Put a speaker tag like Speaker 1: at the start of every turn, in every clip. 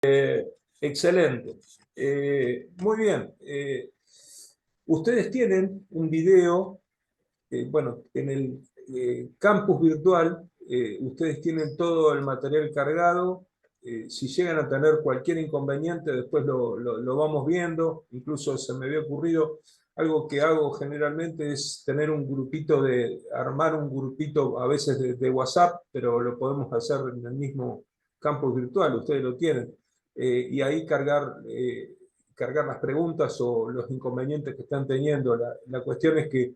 Speaker 1: Excelente. Muy bien. Ustedes tienen un video, bueno, en el campus virtual, ustedes tienen todo el material cargado. Si llegan a tener cualquier inconveniente, después lo vamos viendo. Incluso se me había ocurrido, algo que hago generalmente es tener un grupito armar un grupito a veces de WhatsApp, pero lo podemos hacer en el mismo campus virtual, ustedes lo tienen. Y ahí cargar las preguntas o los inconvenientes que están teniendo. La cuestión es que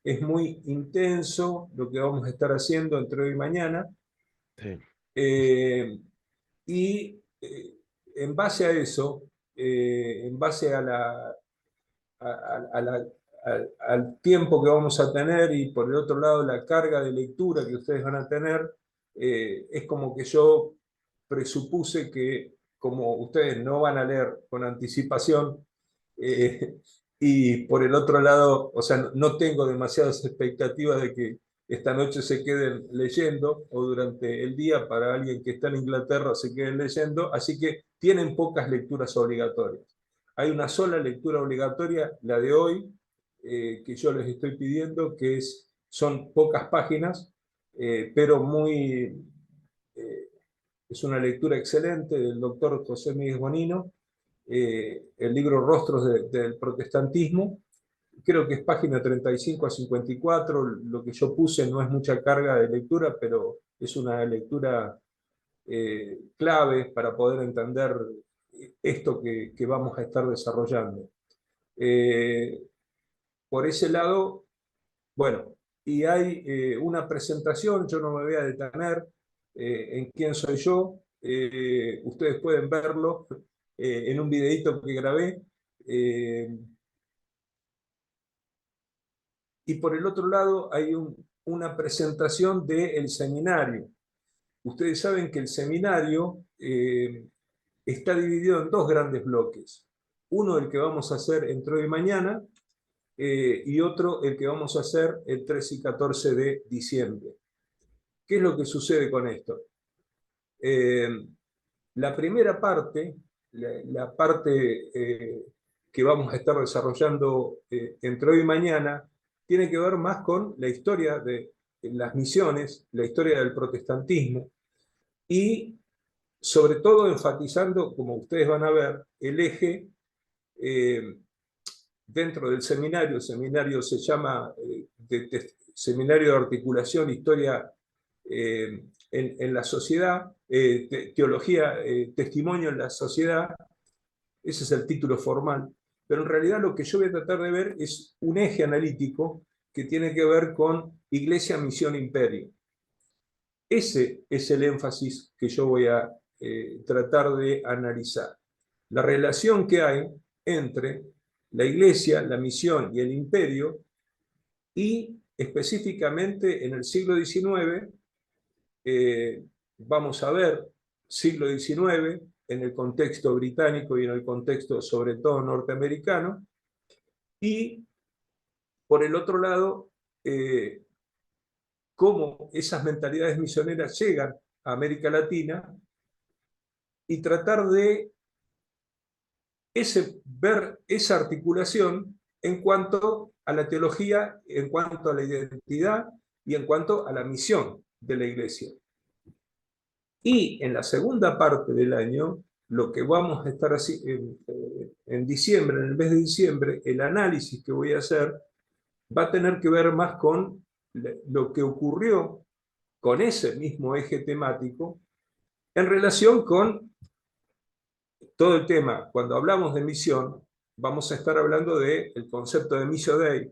Speaker 1: es muy intenso lo que vamos a estar haciendo entre hoy y mañana.
Speaker 2: Sí,
Speaker 1: eh, y en base a eso, en base a la- al tiempo que vamos a tener y por el otro lado la carga de lectura que ustedes van a tener, es como que yo presupuse que como ustedes no van a leer con anticipación, eh, y por el otro lado, o sea, no tengo demasiadas expectativas de que esta noche se queden leyendo o durante el día para alguien que está en Inglaterra se queden leyendo, así que tienen pocas lecturas obligatorias. Hay una sola lectura obligatoria, la de hoy, que yo les estoy pidiendo, son pocas páginas, pero eh, es una lectura excelente del doctor José Miguel Bonino, el libro Rostros del Protestantismo. Creo que es página 35 a 54. Lo que yo puse no es mucha carga de lectura, pero es una lectura clave para poder entender esto que vamos a estar desarrollando. Eh, por ese lado, bueno, y hay una presentación, yo no me voy a detener en quién soy yo. Ustedes pueden verlo en un videito que grabé. Eh, y por el otro lado hay una presentación del seminario. Ustedes saben que el seminario está dividido en dos grandes bloques. Uno, el que vamos a hacer entre hoy y mañana, y otro, el que vamos a hacer el 13 y 14 de diciembre. ¿Qué es lo que sucede con esto? Eh, la primera parte, la parte que vamos a estar desarrollando entre hoy y mañana, tiene que ver más con la historia de las misiones, la historia del protestantismo, y sobre todo enfatizando, como ustedes van a ver, el eje eh, dentro del seminario. El seminario se llama Seminario de Articulación, Historia en la Sociedad, Teología, Testimonio en la Sociedad. Ese es el título formal. Pero en realidad lo que yo voy a tratar de ver es un eje analítico que tiene que ver con Iglesia, Misión, Imperio. Ese es el énfasis que yo voy a tratar de analizar. La relación que hay entre la Iglesia, la misión y el imperio, y específicamente en el siglo XIX, vamos a ver siglo XIX en el contexto británico y en el contexto sobre todo norteamericano, y por el otro lado, cómo esas mentalidades misioneras llegan a América Latina y tratar de ver esa articulación en cuanto a la teología, en cuanto a la identidad y en cuanto a la misión de la Iglesia. Y en la segunda parte del año, lo que vamos a estar así en diciembre, en el mes de diciembre, el análisis que voy a hacer va a tener que ver más con lo que ocurrió con ese mismo eje temático en relación con todo el tema. Cuando hablamos de misión, vamos a estar hablando del concepto de Missio Dei,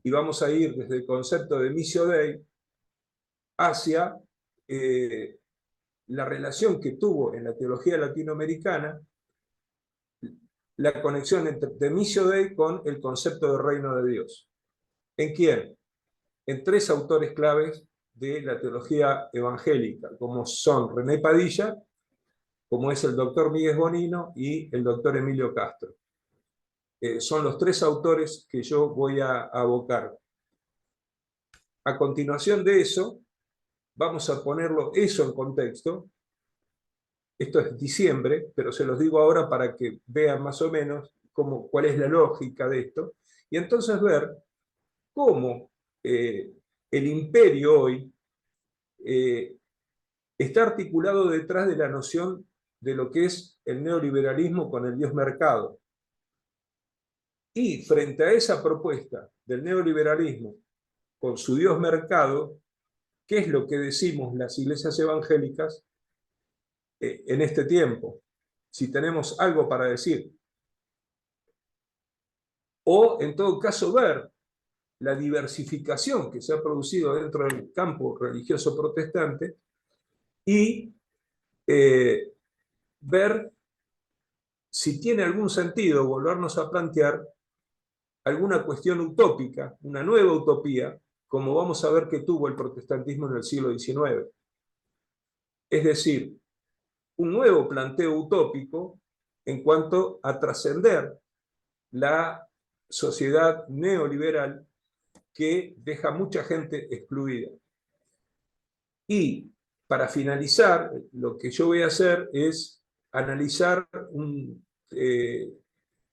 Speaker 1: y vamos a ir desde el concepto de Missio Dei hacia la relación que tuvo en la teología latinoamericana la conexión de Missio Dei con el concepto de reino de Dios. ¿En quién? En tres autores claves de la teología evangélica, como son René Padilla, como es el doctor Miguel Bonino y el doctor Emilio Castro. Son los tres autores que yo voy a abocar. A continuación de eso, vamos a ponerlo eso en contexto, esto es diciembre, pero se los digo ahora para que vean más o menos cuál es la lógica de esto, y entonces ver cómo el imperio hoy está articulado detrás de la noción de lo que es el neoliberalismo con el Dios mercado. Y frente a esa propuesta del neoliberalismo con su Dios mercado, ¿qué es lo que decimos las iglesias evangélicas en este tiempo? Si tenemos algo para decir. O, en todo caso, ver la diversificación que se ha producido dentro del campo religioso protestante y ver si tiene algún sentido volvernos a plantear alguna cuestión utópica, una nueva utopía, como vamos a ver que tuvo el protestantismo en el siglo XIX. Es decir, un nuevo planteo utópico en cuanto a trascender la sociedad neoliberal que deja mucha gente excluida. Y para finalizar, lo que yo voy a hacer es analizar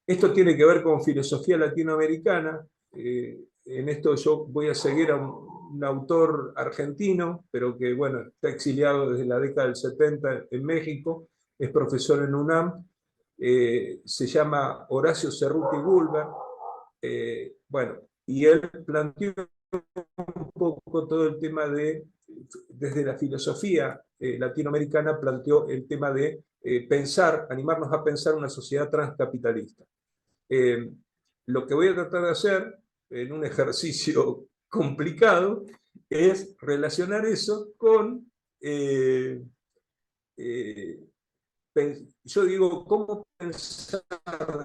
Speaker 1: esto tiene que ver con filosofía latinoamericana. En esto yo voy a seguir a un autor argentino, pero que bueno, está exiliado desde la década del 70 en México, es profesor en UNAM, se llama Horacio Cerruti Bulber. Bueno, y él planteó un poco todo el tema desde la filosofía latinoamericana, planteó el tema de animarnos a pensar una sociedad transcapitalista. Lo que voy a tratar de hacer en un ejercicio complicado es relacionar eso con, yo digo, cómo pensar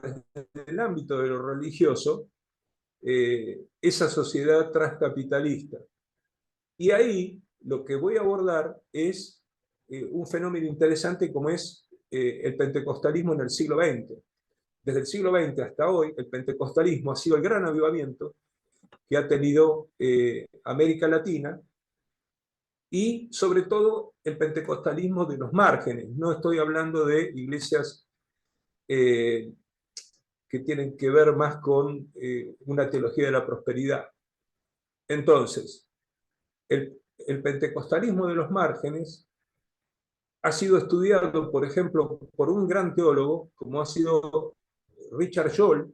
Speaker 1: desde el ámbito de lo religioso esa sociedad transcapitalista. Y ahí lo que voy a abordar es un fenómeno interesante como es el pentecostalismo en el siglo XX. Desde el siglo XX hasta hoy, el pentecostalismo ha sido el gran avivamiento que ha tenido América Latina y sobre todo el pentecostalismo de los márgenes. No estoy hablando de iglesias que tienen que ver más con una teología de la prosperidad. Entonces, el pentecostalismo de los márgenes ha sido estudiado, por ejemplo, por un gran teólogo como ha sido Richard Scholl.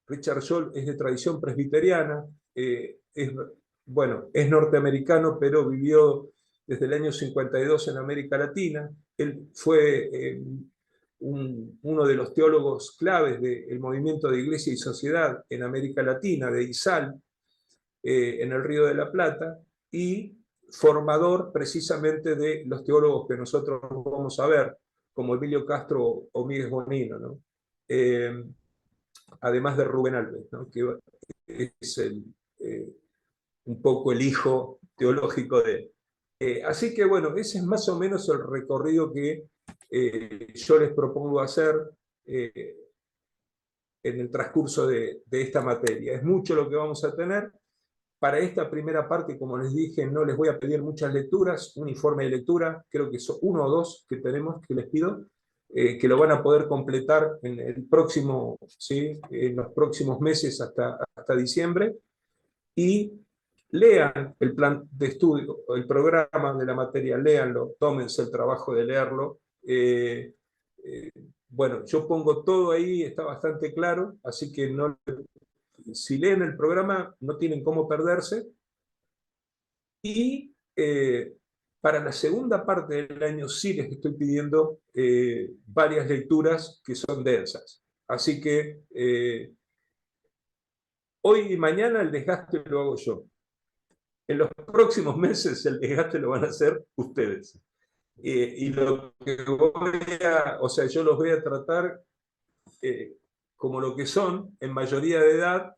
Speaker 1: Richard Scholl es de tradición presbiteriana, es norteamericano, pero vivió desde el año 52 en América Latina. Él fue uno de los teólogos claves del movimiento de Iglesia y Sociedad en América Latina, de ISAL, en el Río de la Plata, y formador precisamente de los teólogos que nosotros vamos a ver, como Emilio Castro o Miguel Bonino, ¿no? Además de Rubén Alves, ¿no? Que es un poco el hijo teológico de él. Así que bueno, ese es más o menos el recorrido que yo les propongo hacer en el transcurso de esta materia. Es mucho lo que vamos a tener. Para esta primera parte, como les dije, no les voy a pedir muchas lecturas, un informe de lectura, creo que son 1 o 2 que tenemos, que les pido, que lo van a poder completar en el próximo, ¿sí? En los próximos meses hasta diciembre, y lean el plan de estudio, el programa de la materia, léanlo, tómense el trabajo de leerlo. Bueno, yo pongo todo ahí, está bastante claro, así que no, si leen el programa no tienen cómo perderse. Y para la segunda parte del año sí les estoy pidiendo varias lecturas que son densas. Así que hoy y mañana el desgaste lo hago yo. En los próximos meses el desgaste lo van a hacer ustedes. Y lo que o sea, yo los voy a tratar como lo que son, en mayoría de edad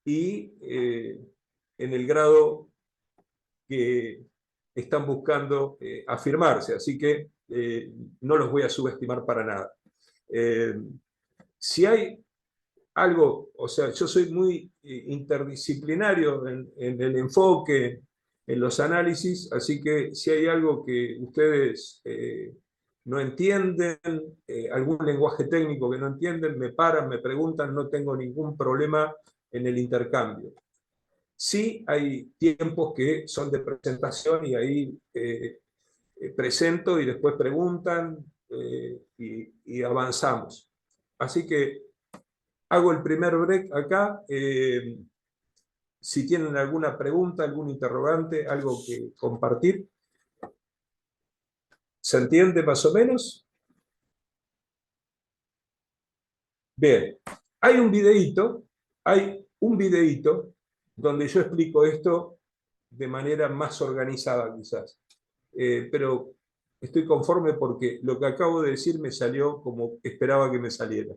Speaker 1: y en el grado que están buscando afirmarse. Así que no los voy a subestimar para nada. Si hay algo, o sea, yo soy muy interdisciplinario en el enfoque, en los análisis, así que si hay algo que ustedes no entienden, algún lenguaje técnico que no entienden, me paran, me preguntan, no tengo ningún problema en el intercambio. Sí hay tiempos que son de presentación y ahí presento y después preguntan y avanzamos. Así que hago el primer break acá. Si tienen alguna pregunta, algún interrogante, algo que compartir. ¿Se entiende más o menos? Bien, hay un videíto donde yo explico esto de manera más organizada quizás. Pero estoy conforme porque lo que acabo de decir me salió como esperaba que me saliera.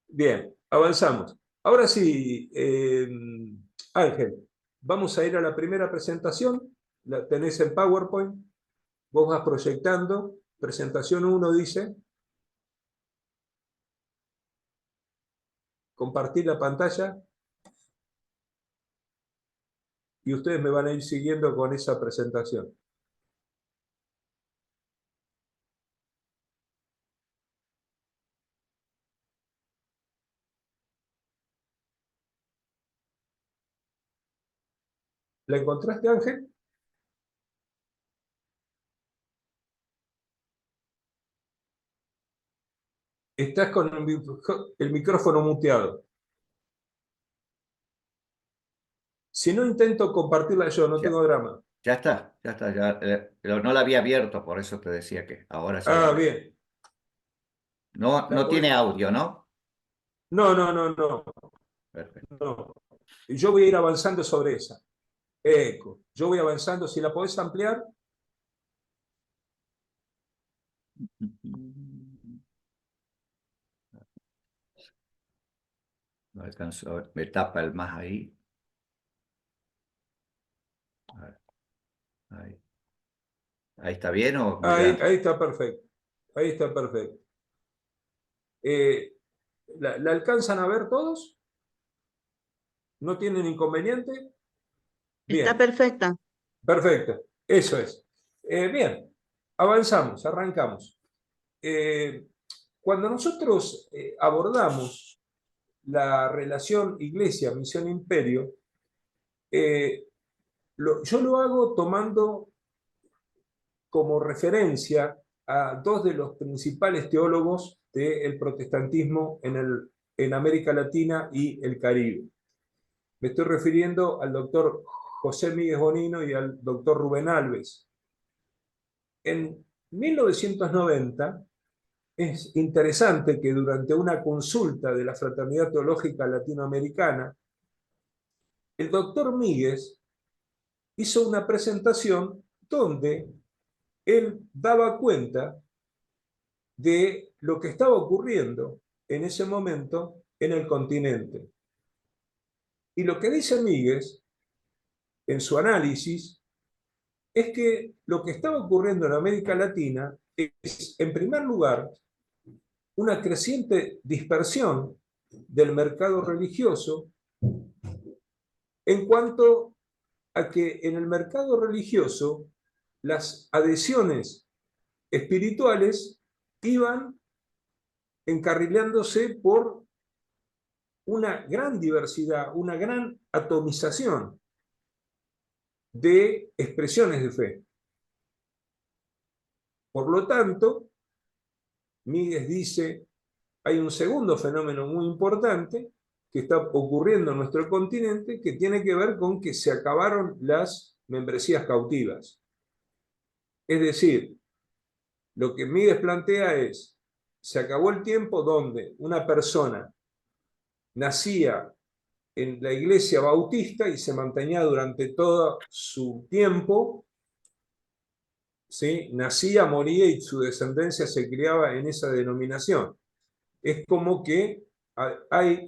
Speaker 1: Bien, avanzamos. Ahora sí, Ángel, vamos a ir a la primera presentación. La tenés en PowerPoint. Vos vas proyectando. Presentación 1 dice. Compartir la pantalla. Y ustedes me van a ir siguiendo con esa presentación. ¿La encontraste, Ángel? Estás con el micrófono muteado. Si no, intento compartirla yo, no
Speaker 2: Ya,
Speaker 1: tengo drama.
Speaker 2: ya está, ya, pero no la había abierto, por eso te decía que ahora sí la
Speaker 1: Ah,
Speaker 2: veo.
Speaker 1: bien.
Speaker 2: No,
Speaker 1: La
Speaker 2: no
Speaker 1: podés...
Speaker 2: tiene audio, ¿no?
Speaker 1: No, no, no, no,
Speaker 2: Perfecto.
Speaker 1: no. Yo voy a ir avanzando sobre esa. Eco. Yo voy avanzando. Si la podés ampliar,
Speaker 2: No alcanzo a ver, me tapa el más ahí. A ver, ahí. ¿Ahí está bien o muy
Speaker 1: ahí,
Speaker 2: grande?
Speaker 1: ahí está perfecto. Ahí está perfecto. Eh, ¿La alcanzan a ver todos? ¿No tienen inconveniente?
Speaker 3: Está
Speaker 1: Bien,
Speaker 3: perfecta.
Speaker 1: perfecto. Eso es. Bien, avanzamos, arrancamos. Cuando nosotros abordamos la relación iglesia, misión, imperio, eh, yo lo hago tomando como referencia a dos de los principales teólogos del protestantismo en América Latina y el Caribe. Me estoy refiriendo al doctor José Miguel Bonino y al doctor Rubén Alves. En 1990 es interesante que durante una consulta de la Fraternidad Teológica Latinoamericana, el doctor Míguez hizo una presentación donde él daba cuenta de lo que estaba ocurriendo en ese momento en el continente. Y lo que dice Míguez en su análisis es que lo que estaba ocurriendo en América Latina es, en primer lugar, una creciente dispersión del mercado religioso en cuanto a que en el mercado religioso las adhesiones espirituales iban encarrilándose por una gran diversidad, una gran atomización de expresiones de fe. Por lo tanto, Míguez dice, hay un segundo fenómeno muy importante que está ocurriendo en nuestro continente que tiene que ver con que se acabaron las membresías cautivas. Es decir, lo que Míguez plantea es, se acabó el tiempo donde una persona nacía en la iglesia bautista y se mantenía durante todo su tiempo, ¿sí? Nacía, moría y su descendencia se criaba en esa denominación. Es como que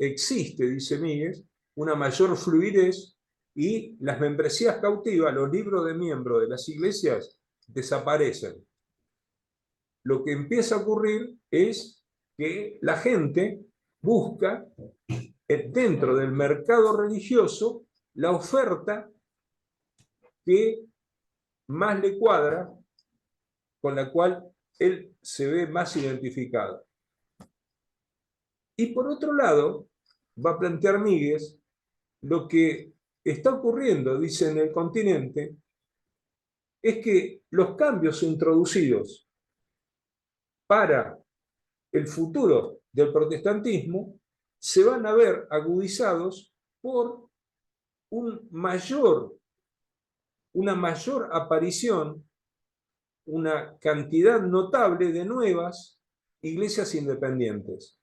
Speaker 1: existe, dice Míguez, una mayor fluidez y las membresías cautivas, los libros de miembros de las iglesias desaparecen. Lo que empieza a ocurrir es que la gente busca dentro del mercado religioso la oferta que más le cuadra con la cual él se ve más identificado. Y por otro lado, va a plantear Míguez lo que está ocurriendo, dice, en el continente, es que los cambios introducidos para el futuro del protestantismo se van a ver agudizados por una mayor aparición, una cantidad notable de nuevas iglesias independientes.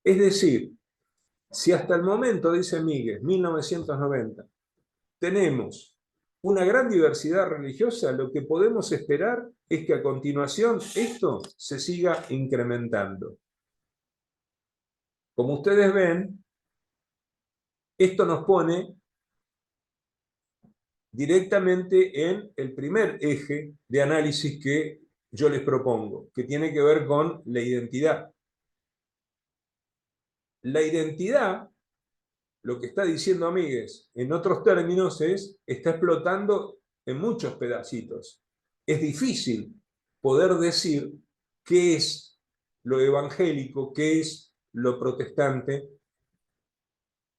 Speaker 1: Es decir, si hasta el momento, dice Míguez, 1990, tenemos una gran diversidad religiosa, lo que podemos esperar es que a continuación esto se siga incrementando. Como ustedes ven, esto nos pone directamente en el primer eje de análisis que yo les propongo, que tiene que ver con la identidad. La identidad, lo que está diciendo Amíguez, en otros términos, está explotando en muchos pedacitos. Es difícil poder decir qué es lo evangélico, qué es lo protestante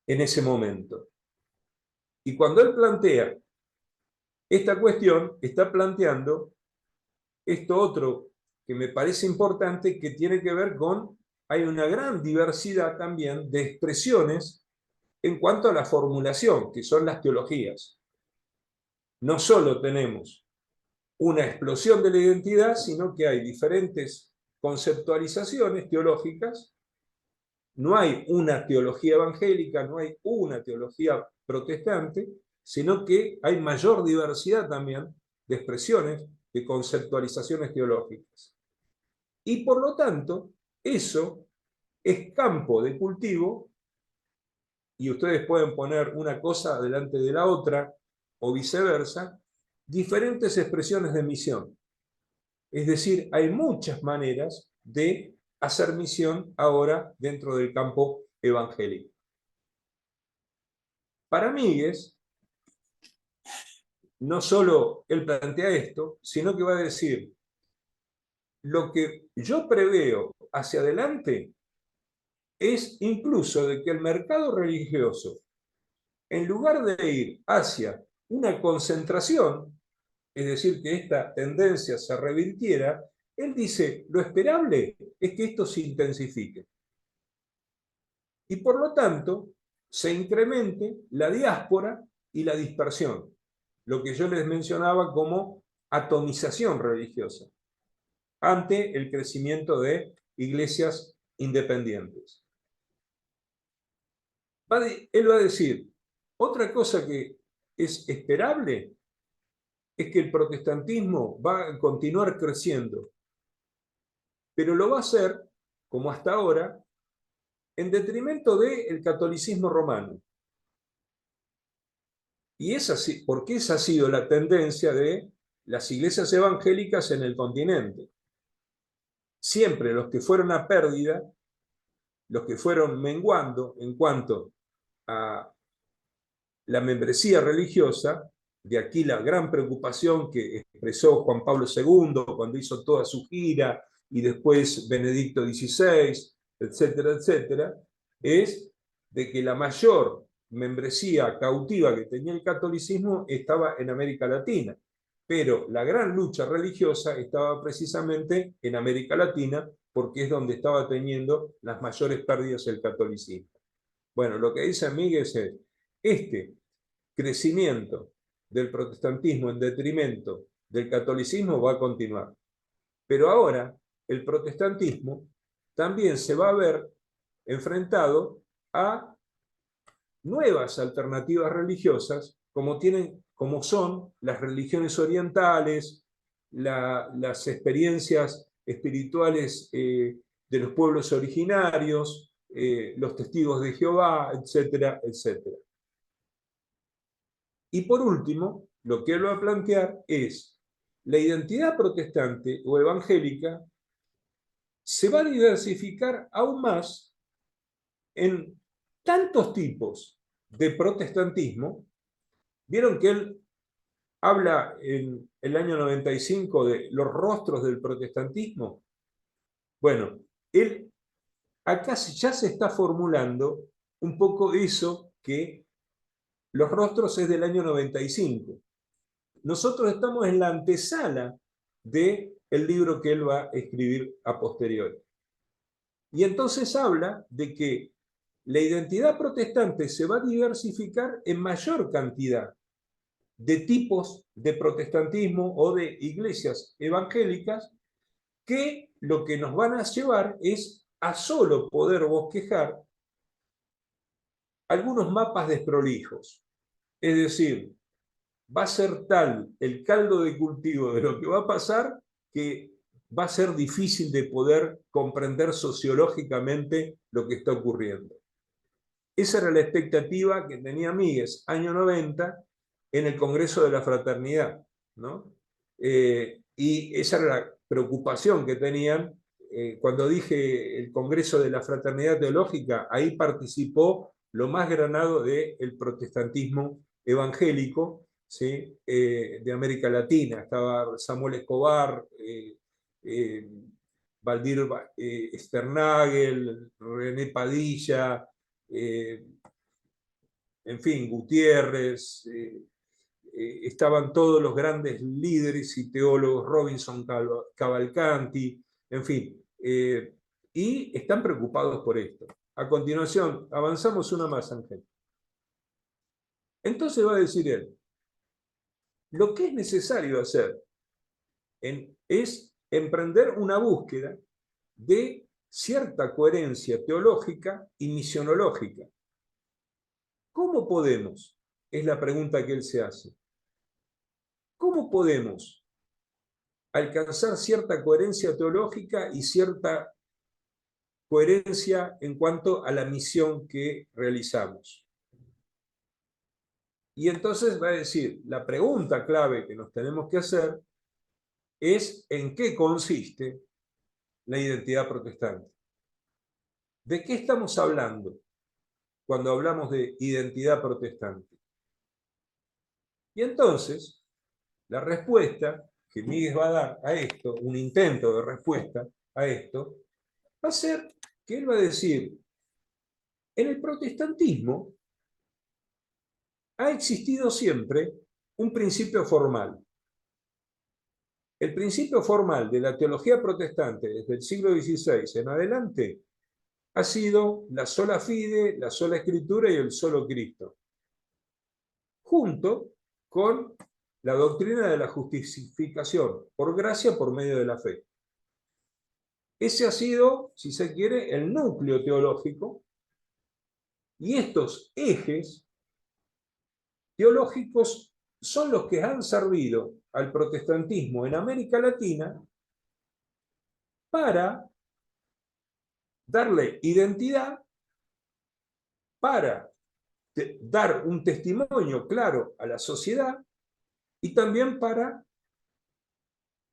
Speaker 1: en ese momento. Y cuando él plantea esta cuestión, está planteando esto otro que me parece importante, que tiene que ver con, hay una gran diversidad también de expresiones en cuanto a la formulación, que son las teologías. No solo tenemos una explosión de la identidad, sino que hay diferentes conceptualizaciones teológicas. No hay una teología evangélica, no hay una teología protestante, sino que hay mayor diversidad también de expresiones, de conceptualizaciones teológicas. Y por lo tanto, eso es campo de cultivo, y ustedes pueden poner una cosa delante de la otra, o viceversa, diferentes expresiones de misión. Es decir, hay muchas maneras de hacer misión ahora dentro del campo evangélico. Para Míguez, no solo él plantea esto, sino que va a decir, lo que yo preveo hacia adelante es incluso de que el mercado religioso, en lugar de ir hacia una concentración, es decir, que esta tendencia se revirtiera, él dice, lo esperable es que esto se intensifique. Y por lo tanto, se incremente la diáspora y la dispersión, lo que yo les mencionaba como atomización religiosa, ante el crecimiento de iglesias independientes. Él va a decir, otra cosa que es esperable es que el protestantismo va a continuar creciendo, pero lo va a hacer, como hasta ahora, en detrimento del catolicismo romano. Y es así, porque esa ha sido la tendencia de las iglesias evangélicas en el continente. Siempre los que fueron a pérdida, los que fueron menguando en cuanto a la membresía religiosa, de aquí la gran preocupación que expresó Juan Pablo II cuando hizo toda su gira, y después Benedicto XVI, etcétera, etcétera, es de que la mayor membresía cautiva que tenía el catolicismo estaba en América Latina, pero la gran lucha religiosa estaba precisamente en América Latina, porque es donde estaba teniendo las mayores pérdidas el catolicismo. Bueno, lo que dice Miguel es este crecimiento del protestantismo en detrimento del catolicismo va a continuar. Pero ahora el protestantismo también se va a ver enfrentado a nuevas alternativas religiosas, como son las religiones orientales, las experiencias espirituales de los pueblos originarios, los testigos de Jehová, etcétera, etcétera. Y por último, lo que él va a plantear es la identidad protestante o evangélica se va a diversificar aún más en tantos tipos de protestantismo. Vieron que él habla en el año 95 de los rostros del protestantismo. Bueno, él acá ya se está formulando un poco eso que los rostros es del año 95. Nosotros estamos en la antesala del libro que él va a escribir a posteriori. Y entonces habla de que la identidad protestante se va a diversificar en mayor cantidad de tipos de protestantismo o de iglesias evangélicas que lo que nos van a llevar es a solo poder bosquejar algunos mapas desprolijos. Es decir, va a ser tal el caldo de cultivo de lo que va a pasar que va a ser difícil de poder comprender sociológicamente lo que está ocurriendo. Esa era la expectativa que tenía Míguez, año 90, en el Congreso de la Fraternidad, ¿no? Y esa era la preocupación que tenían. Cuando dije el Congreso de la Fraternidad Teológica, ahí participó lo más granado del protestantismo evangélico, ¿sí? De América Latina. Estaba Samuel Escobar, Valdir Sternagel, René Padilla, en fin, Gutiérrez, estaban todos los grandes líderes y teólogos, Robinson Cavalcanti, en fin, y están preocupados por esto. A continuación, avanzamos una más, Ángel. Entonces va a decir él, lo que es necesario hacer es emprender una búsqueda de cierta coherencia teológica y misionológica. ¿Cómo podemos? Es la pregunta que él se hace. ¿Cómo podemos alcanzar cierta coherencia teológica y cierta coherencia en cuanto a la misión que realizamos? Y entonces va a decir, la pregunta clave que nos tenemos que hacer es en qué consiste la identidad protestante. ¿De qué estamos hablando cuando hablamos de identidad protestante? Y entonces, la respuesta que Míguez va a dar a esto, un intento de respuesta a esto, va a ser que él va a decir, en el protestantismo ha existido siempre un principio formal. El principio formal de la teología protestante desde el siglo XVI en adelante ha sido la sola fide, la sola escritura y el solo Cristo, junto con la doctrina de la justificación por gracia por medio de la fe. Ese ha sido, si se quiere, el núcleo teológico, y estos ejes teológicos son los que han servido al protestantismo en América Latina para darle identidad, para dar un testimonio claro a la sociedad y también para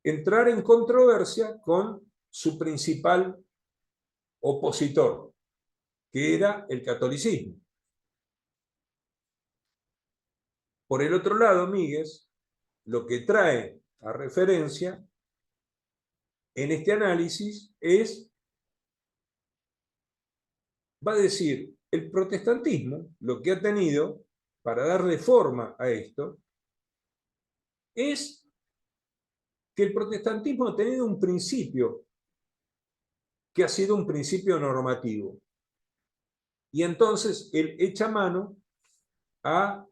Speaker 1: entrar en controversia con su principal opositor, que era el catolicismo. Por el otro lado, Míguez lo que trae a referencia en este análisis va a decir, el protestantismo lo que ha tenido para darle forma a esto es que el protestantismo ha tenido un principio que ha sido un principio normativo. Y entonces él echa mano a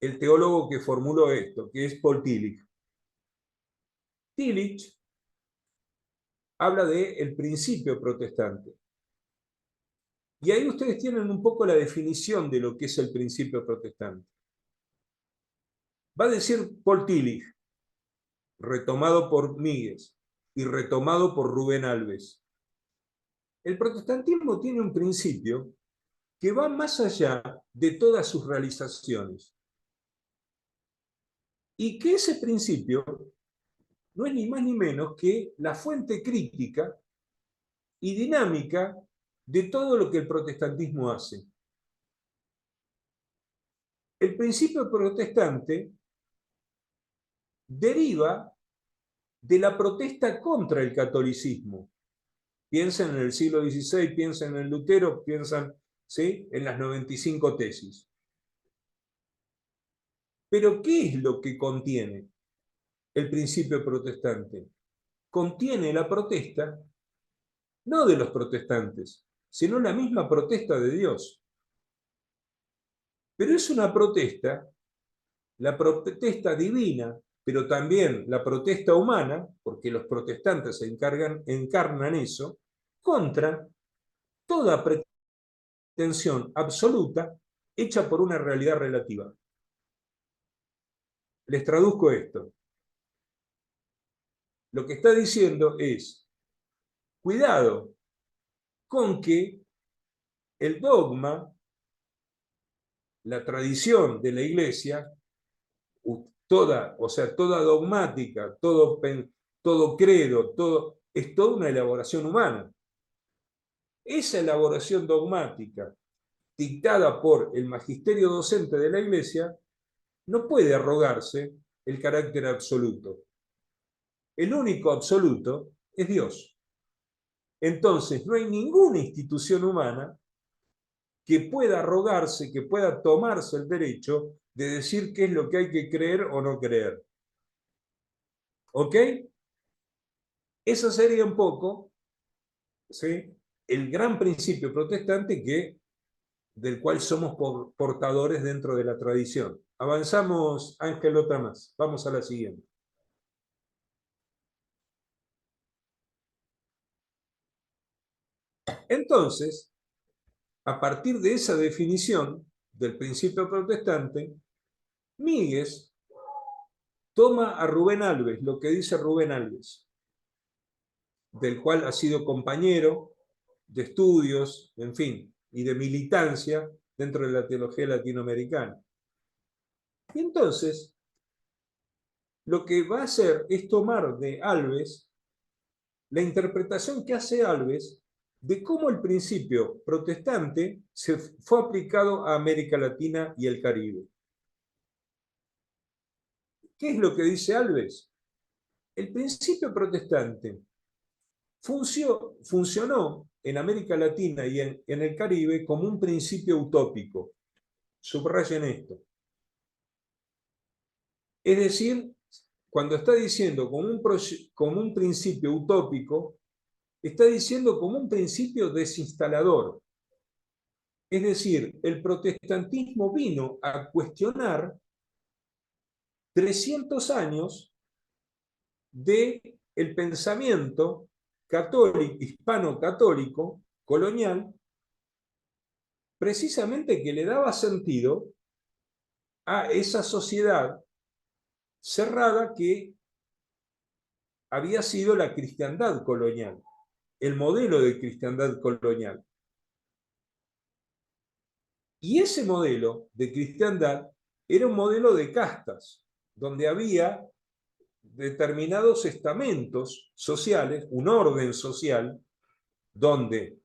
Speaker 1: el teólogo que formuló esto, que es Paul Tillich. Tillich habla del principio protestante. Y ahí ustedes tienen un poco la definición de lo que es el principio protestante. Va a decir Paul Tillich, retomado por Míguez y retomado por Rubén Alves. El protestantismo tiene un principio que va más allá de todas sus realizaciones. Y que ese principio no es ni más ni menos que la fuente crítica y dinámica de todo lo que el protestantismo hace. El principio protestante deriva de la protesta contra el catolicismo. Piensen en el siglo XVI, piensen en Lutero, piensan, ¿sí?, en las 95 tesis. Pero ¿qué es lo que contiene el principio protestante? Contiene la protesta, no de los protestantes, sino la misma protesta de Dios. Pero es una protesta, la protesta divina, pero también la protesta humana, porque los protestantes encarnan eso, contra toda pretensión absoluta hecha por una realidad relativa. Les traduzco esto. Lo que está diciendo es, cuidado con que el dogma, la tradición de la Iglesia, toda dogmática, todo credo, es toda una elaboración humana. Esa elaboración dogmática, dictada por el magisterio docente de la Iglesia, no puede arrogarse el carácter absoluto. El único absoluto es Dios. Entonces, no hay ninguna institución humana que pueda arrogarse, que pueda tomarse el derecho de decir qué es lo que hay que creer o no creer. ¿Ok? Eso sería un poco, ¿sí?, el gran principio protestante del cual somos portadores dentro de la tradición. Avanzamos, Ángel, otra más. Vamos a la siguiente. Entonces, a partir de esa definición del principio protestante, Míguez toma a Rubén Alves, lo que dice Rubén Alves, del cual ha sido compañero de estudios, en fin, y de militancia dentro de la teología latinoamericana. Y entonces, lo que va a hacer es tomar de Alves la interpretación que hace Alves de cómo el principio protestante se fue aplicado a América Latina y el Caribe. ¿Qué es lo que dice Alves? El principio protestante funcionó en América Latina y en el Caribe como un principio utópico. Subrayen esto. Es decir, cuando está diciendo como un principio utópico, está diciendo como un principio desinstalador. Es decir, el protestantismo vino a cuestionar 300 años del pensamiento católico, hispano-católico, colonial, precisamente que le daba sentido a esa sociedad cerrada que había sido la cristiandad colonial, el modelo de cristiandad colonial. Y ese modelo de cristiandad era un modelo de castas, donde había determinados estamentos sociales, un orden social, donde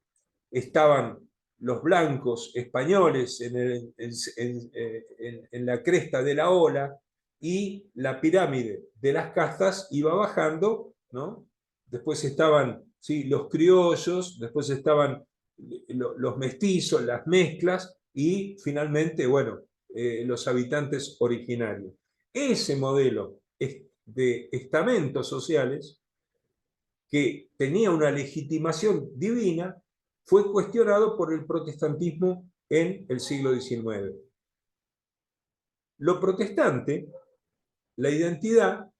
Speaker 1: estaban los blancos españoles en la cresta de la ola, y la pirámide de las castas iba bajando, ¿no? Después estaban, ¿sí?, los criollos, después estaban los mestizos, las mezclas, y finalmente, bueno, los habitantes originarios. Ese modelo de estamentos sociales, que tenía una legitimación divina, fue cuestionado por el protestantismo en el siglo XIX. Lo protestante, la identidad,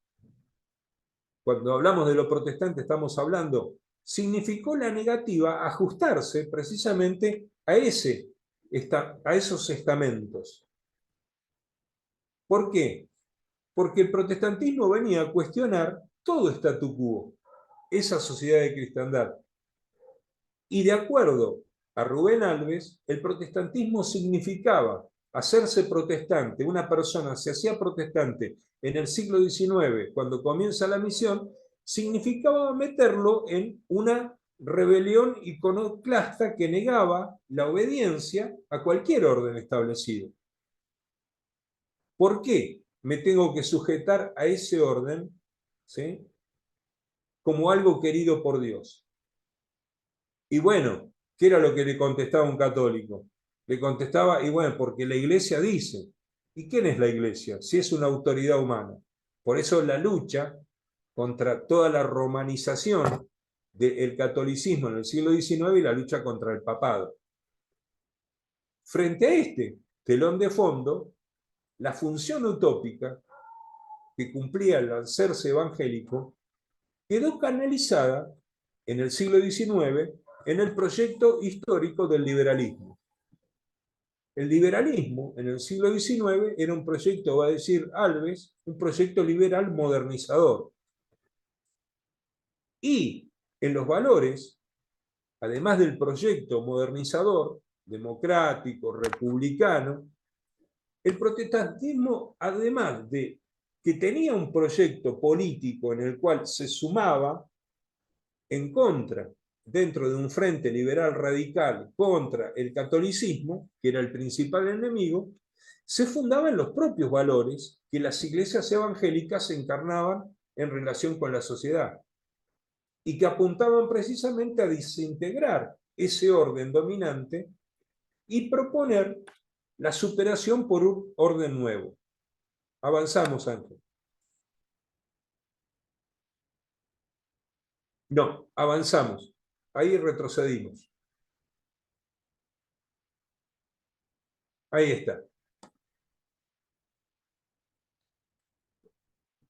Speaker 1: cuando hablamos de lo protestante estamos hablando, significó la negativa a ajustarse precisamente a esos estamentos. ¿Por qué? Porque el protestantismo venía a cuestionar todo statu quo, esa sociedad de cristiandad. Y de acuerdo a Rubén Alves, el protestantismo significaba hacerse protestante. Una persona se hacía protestante en el siglo XIX, cuando comienza la misión, significaba meterlo en una rebelión iconoclasta que negaba la obediencia a cualquier orden establecido. ¿Por qué? me tengo que sujetar a ese orden, ¿sí?, como algo querido por Dios. Y bueno, ¿qué era lo que le contestaba un católico? Le contestaba, y bueno, porque la Iglesia dice. ¿Y quién es la Iglesia? Si es una autoridad humana. Por eso la lucha contra toda la romanización del catolicismo en el siglo XIX y la lucha contra el papado. Frente a este telón de fondo, la función utópica que cumplía al hacerse evangélico quedó canalizada en el siglo XIX en el proyecto histórico del liberalismo. El liberalismo en el siglo XIX era un proyecto, va a decir Alves, un proyecto liberal modernizador. Y en los valores, además del proyecto modernizador, democrático, republicano, el protestantismo, además de que tenía un proyecto político en el cual se sumaba en contra, dentro de un frente liberal radical contra el catolicismo, que era el principal enemigo, se fundaba en los propios valores que las iglesias evangélicas encarnaban en relación con la sociedad y que apuntaban precisamente a desintegrar ese orden dominante y proponer la superación por un orden nuevo. Avanzamos, Ángel. No, avanzamos. Ahí retrocedimos. Ahí está.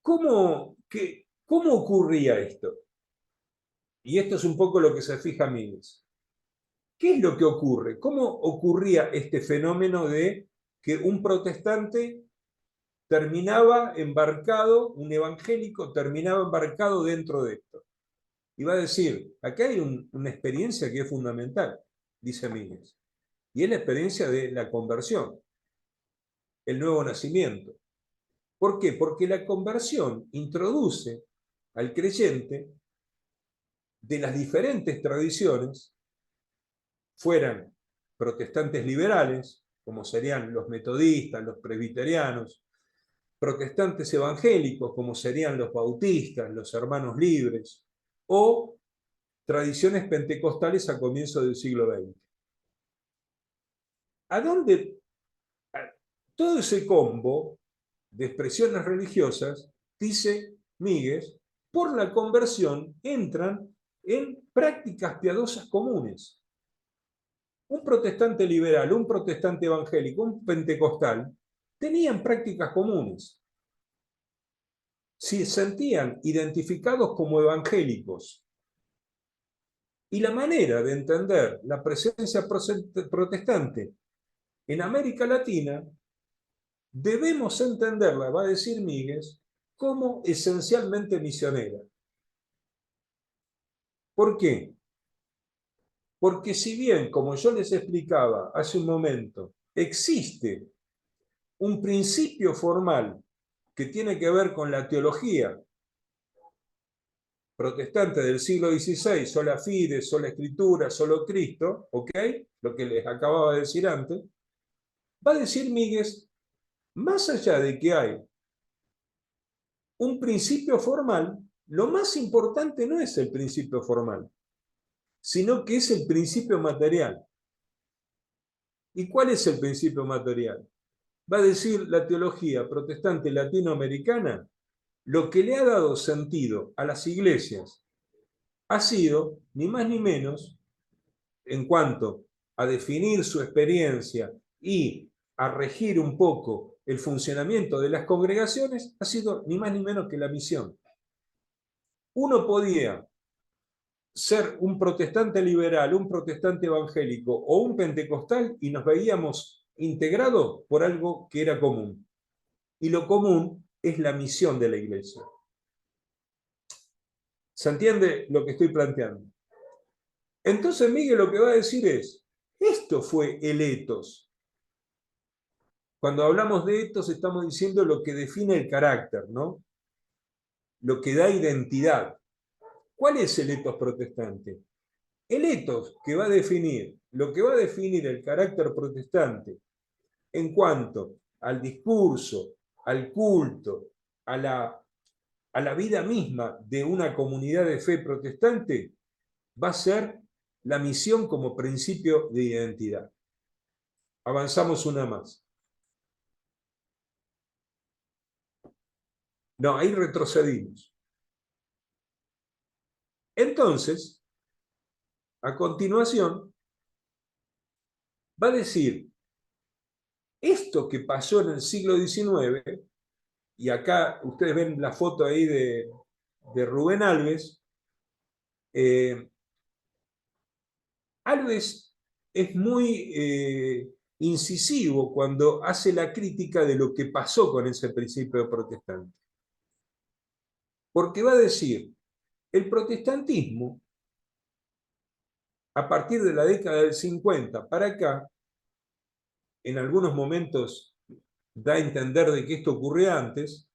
Speaker 1: ¿Cómo ocurría esto? Y esto es un poco lo que se fija Miles. ¿Qué es lo que ocurre? ¿Cómo ocurría este fenómeno de que un protestante terminaba embarcado, un evangélico terminaba embarcado dentro de esto? Y va a decir, acá hay una experiencia que es fundamental, dice Miles, y es la experiencia de la conversión, el nuevo nacimiento. ¿Por qué? Porque la conversión introduce al creyente de las diferentes tradiciones, fueran protestantes liberales, como serían los metodistas, los presbiterianos, protestantes evangélicos, como serían los bautistas, los hermanos libres, o tradiciones pentecostales a comienzos del siglo XX. ¿A dónde? Todo ese combo de expresiones religiosas, dice Míguez, por la conversión entran en prácticas piadosas comunes. Un protestante liberal, un protestante evangélico, un pentecostal, tenían prácticas comunes. Se sentían identificados como evangélicos. Y la manera de entender la presencia protestante en América Latina, debemos entenderla, va a decir Míguez, como esencialmente misionera. ¿Por qué? Porque si bien, como yo les explicaba hace un momento, existe un principio formal que tiene que ver con la teología protestante del siglo XVI, sola fide, sola escritura, solo Cristo, ¿ok? Lo que les acababa de decir antes, va a decir Míguez, más allá de que hay un principio formal, lo más importante no es el principio formal, sino que es el principio material. ¿Y cuál es el principio material? Va a decir la teología protestante latinoamericana, lo que le ha dado sentido a las iglesias ha sido, ni más ni menos, en cuanto a definir su experiencia y a regir un poco el funcionamiento de las congregaciones, ha sido ni más ni menos que la misión. Uno podía ser un protestante liberal, un protestante evangélico o un pentecostal y nos veíamos integrados por algo que era común. Y lo común es la misión de la iglesia. ¿Se entiende lo que estoy planteando? Entonces Miguel lo que va a decir es, esto fue el etos. Cuando hablamos de etos estamos diciendo lo que define el carácter, ¿no? Lo que da identidad. ¿Cuál es el etos protestante? El etos que va a definir, lo que va a definir el carácter protestante en cuanto al discurso, al culto, a la vida misma de una comunidad de fe protestante, va a ser la misión como principio de identidad. Avanzamos una más. No, ahí retrocedimos. Entonces, a continuación, va a decir, esto que pasó en el siglo XIX, y acá ustedes ven la foto ahí de Rubén Alves, Alves es muy incisivo cuando hace la crítica de lo que pasó con ese principio protestante. Porque va a decir, el protestantismo, a partir de la década del 50 para acá, en algunos momentos da a entender de que esto ocurrió antes,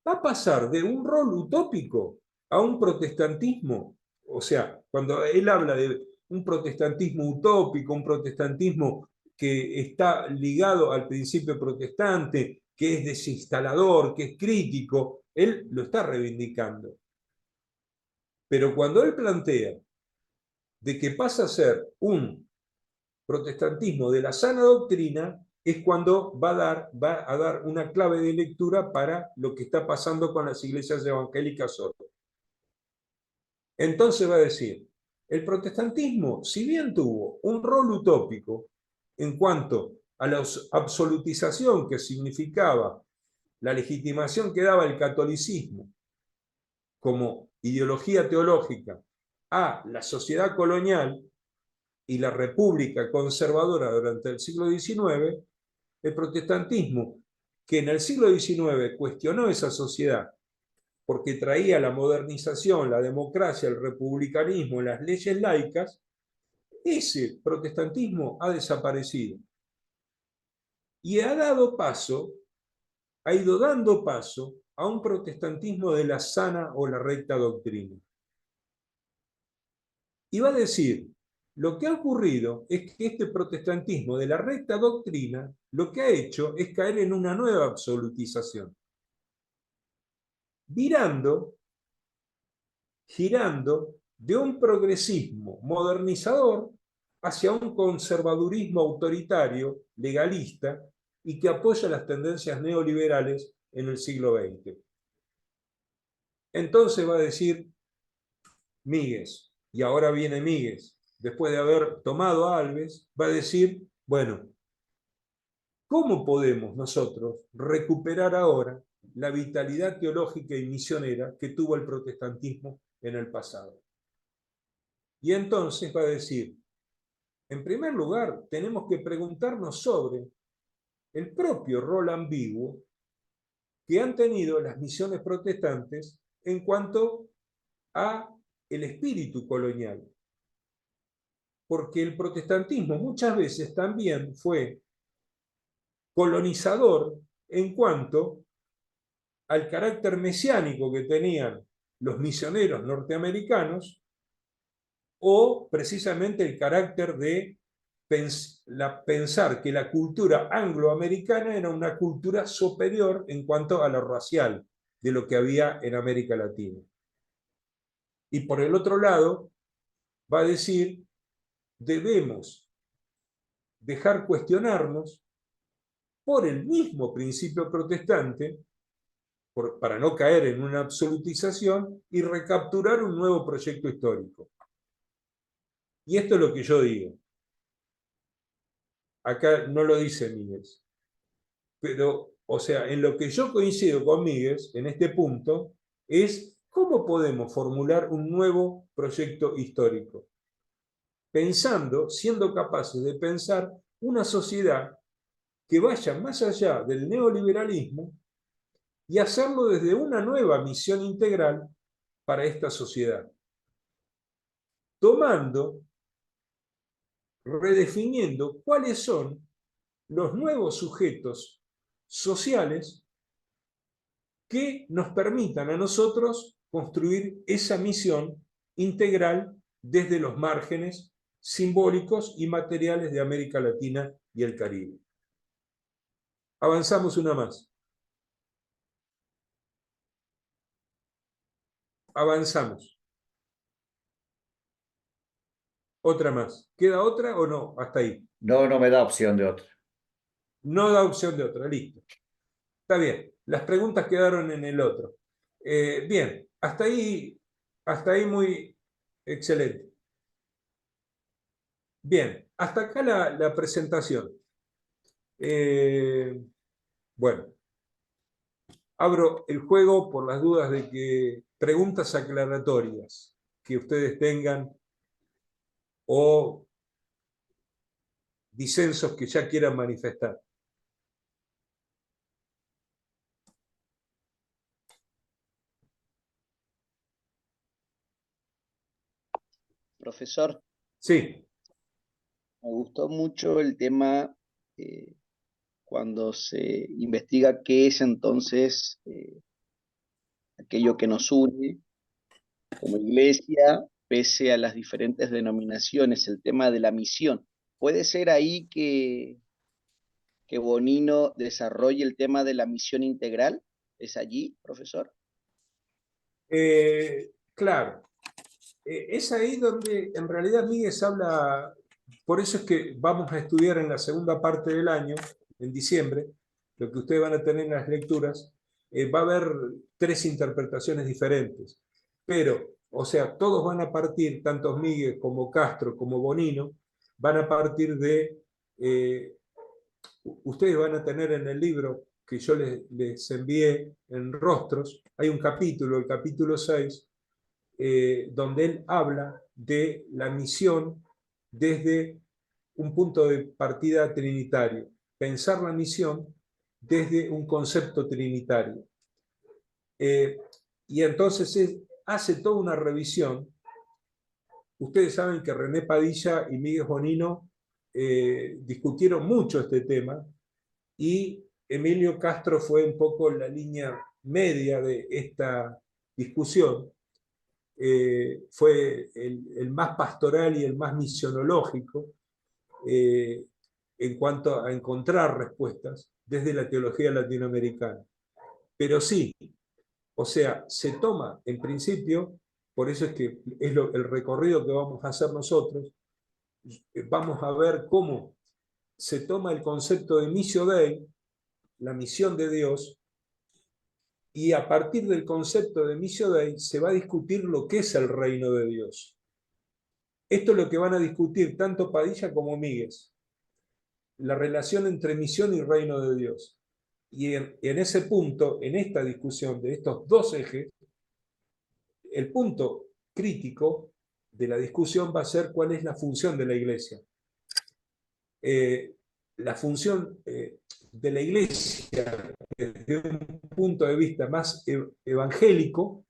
Speaker 1: va a pasar de un rol utópico a un protestantismo. O sea, cuando él habla de un protestantismo utópico, un protestantismo que está ligado al principio protestante, que es desinstalador, que es crítico, él lo está reivindicando. Pero cuando él plantea de que pasa a ser un protestantismo de la sana doctrina, es cuando va a dar una clave de lectura para lo que está pasando con las iglesias evangélicas hoy. Entonces va a decir, el protestantismo, si bien tuvo un rol utópico en cuanto a la absolutización que significaba la legitimación que daba el catolicismo como ideología teológica a la sociedad colonial y la república conservadora durante el siglo XIX, el protestantismo, que en el siglo XIX cuestionó esa sociedad porque traía la modernización, la democracia, el republicanismo, las leyes laicas, ese protestantismo ha desaparecido. Y ha ido dando paso a un protestantismo de la sana o la recta doctrina. Y va a decir, lo que ha ocurrido es que este protestantismo de la recta doctrina lo que ha hecho es caer en una nueva absolutización, girando de un progresismo modernizador hacia un conservadurismo autoritario, legalista, y que apoya las tendencias neoliberales en el siglo XX. Entonces va a decir Míguez, y ahora viene Míguez, después de haber tomado a Alves, va a decir, bueno, ¿cómo podemos nosotros recuperar ahora la vitalidad teológica y misionera que tuvo el protestantismo en el pasado? Y entonces va a decir, en primer lugar, tenemos que preguntarnos sobre el propio rol ambiguo que han tenido las misiones protestantes en cuanto a el espíritu colonial. Porque el protestantismo muchas veces también fue colonizador en cuanto al carácter mesiánico que tenían los misioneros norteamericanos o precisamente el carácter de pensar que la cultura angloamericana era una cultura superior en cuanto a lo racial de lo que había en América Latina. Y por el otro lado, va a decir, debemos dejar cuestionarnos por el mismo principio protestante, para no caer en una absolutización, y recapturar un nuevo proyecto histórico. Y esto es lo que yo digo. Acá no lo dice Míguez. Pero, o sea, en lo que yo coincido con Míguez, en este punto, es cómo podemos formular un nuevo proyecto histórico. Pensando, siendo capaces de pensar una sociedad que vaya más allá del neoliberalismo y hacerlo desde una nueva misión integral para esta sociedad. Tomando, redefiniendo cuáles son los nuevos sujetos sociales que nos permitan a nosotros construir esa misión integral desde los márgenes simbólicos y materiales de América Latina y el Caribe. Avanzamos una más. avanzamos. Otra más. ¿Queda otra o no? Hasta ahí.
Speaker 2: No, no me da opción de otra.
Speaker 1: No da opción de otra, listo. Está bien. Las preguntas quedaron en el otro. Bien, hasta ahí muy excelente. Bien, hasta acá la presentación. Bueno, abro el juego por las dudas de que preguntas aclaratorias que ustedes tengan o disensos que ya quieran manifestar.
Speaker 3: Profesor,
Speaker 1: Sí.
Speaker 3: me gustó mucho el tema cuando se investiga qué es entonces aquello que nos une como iglesia, pese a las diferentes denominaciones, el tema de la misión. ¿Puede ser ahí que Bonino desarrolle el tema de la misión integral? ¿Es allí, profesor?
Speaker 1: Claro. Es ahí donde en realidad Miguel habla, por eso es que vamos a estudiar en la segunda parte del año, en diciembre, lo que ustedes van a tener en las lecturas, va a haber tres interpretaciones diferentes, pero, o sea, todos van a partir, tanto Miguel como Castro como Bonino, van a partir de, ustedes van a tener en el libro que yo les envié en Rostros, hay un capítulo, el capítulo 6, donde él habla de la misión desde un punto de partida trinitario, pensar la misión desde un concepto trinitario. Y entonces hace toda una revisión. Ustedes saben que René Padilla y Miguel Bonino discutieron mucho este tema y Emilio Castro fue un poco la línea media de esta discusión. Fue el más pastoral y el más misionológico en cuanto a encontrar respuestas desde la teología latinoamericana. Pero sí, o sea, se toma en principio, por eso es que es el recorrido que vamos a hacer nosotros, vamos a ver cómo se toma el concepto de Missio Dei, la misión de Dios, y a partir del concepto de Missio Dei se va a discutir lo que es el reino de Dios. Esto es lo que van a discutir tanto Padilla como Míguez, la relación entre misión y reino de Dios. Y en ese punto, en esta discusión de estos dos ejes, el punto crítico de la discusión va a ser cuál es la función de la Iglesia. La función de la Iglesia desde un punto de vista más evangélico,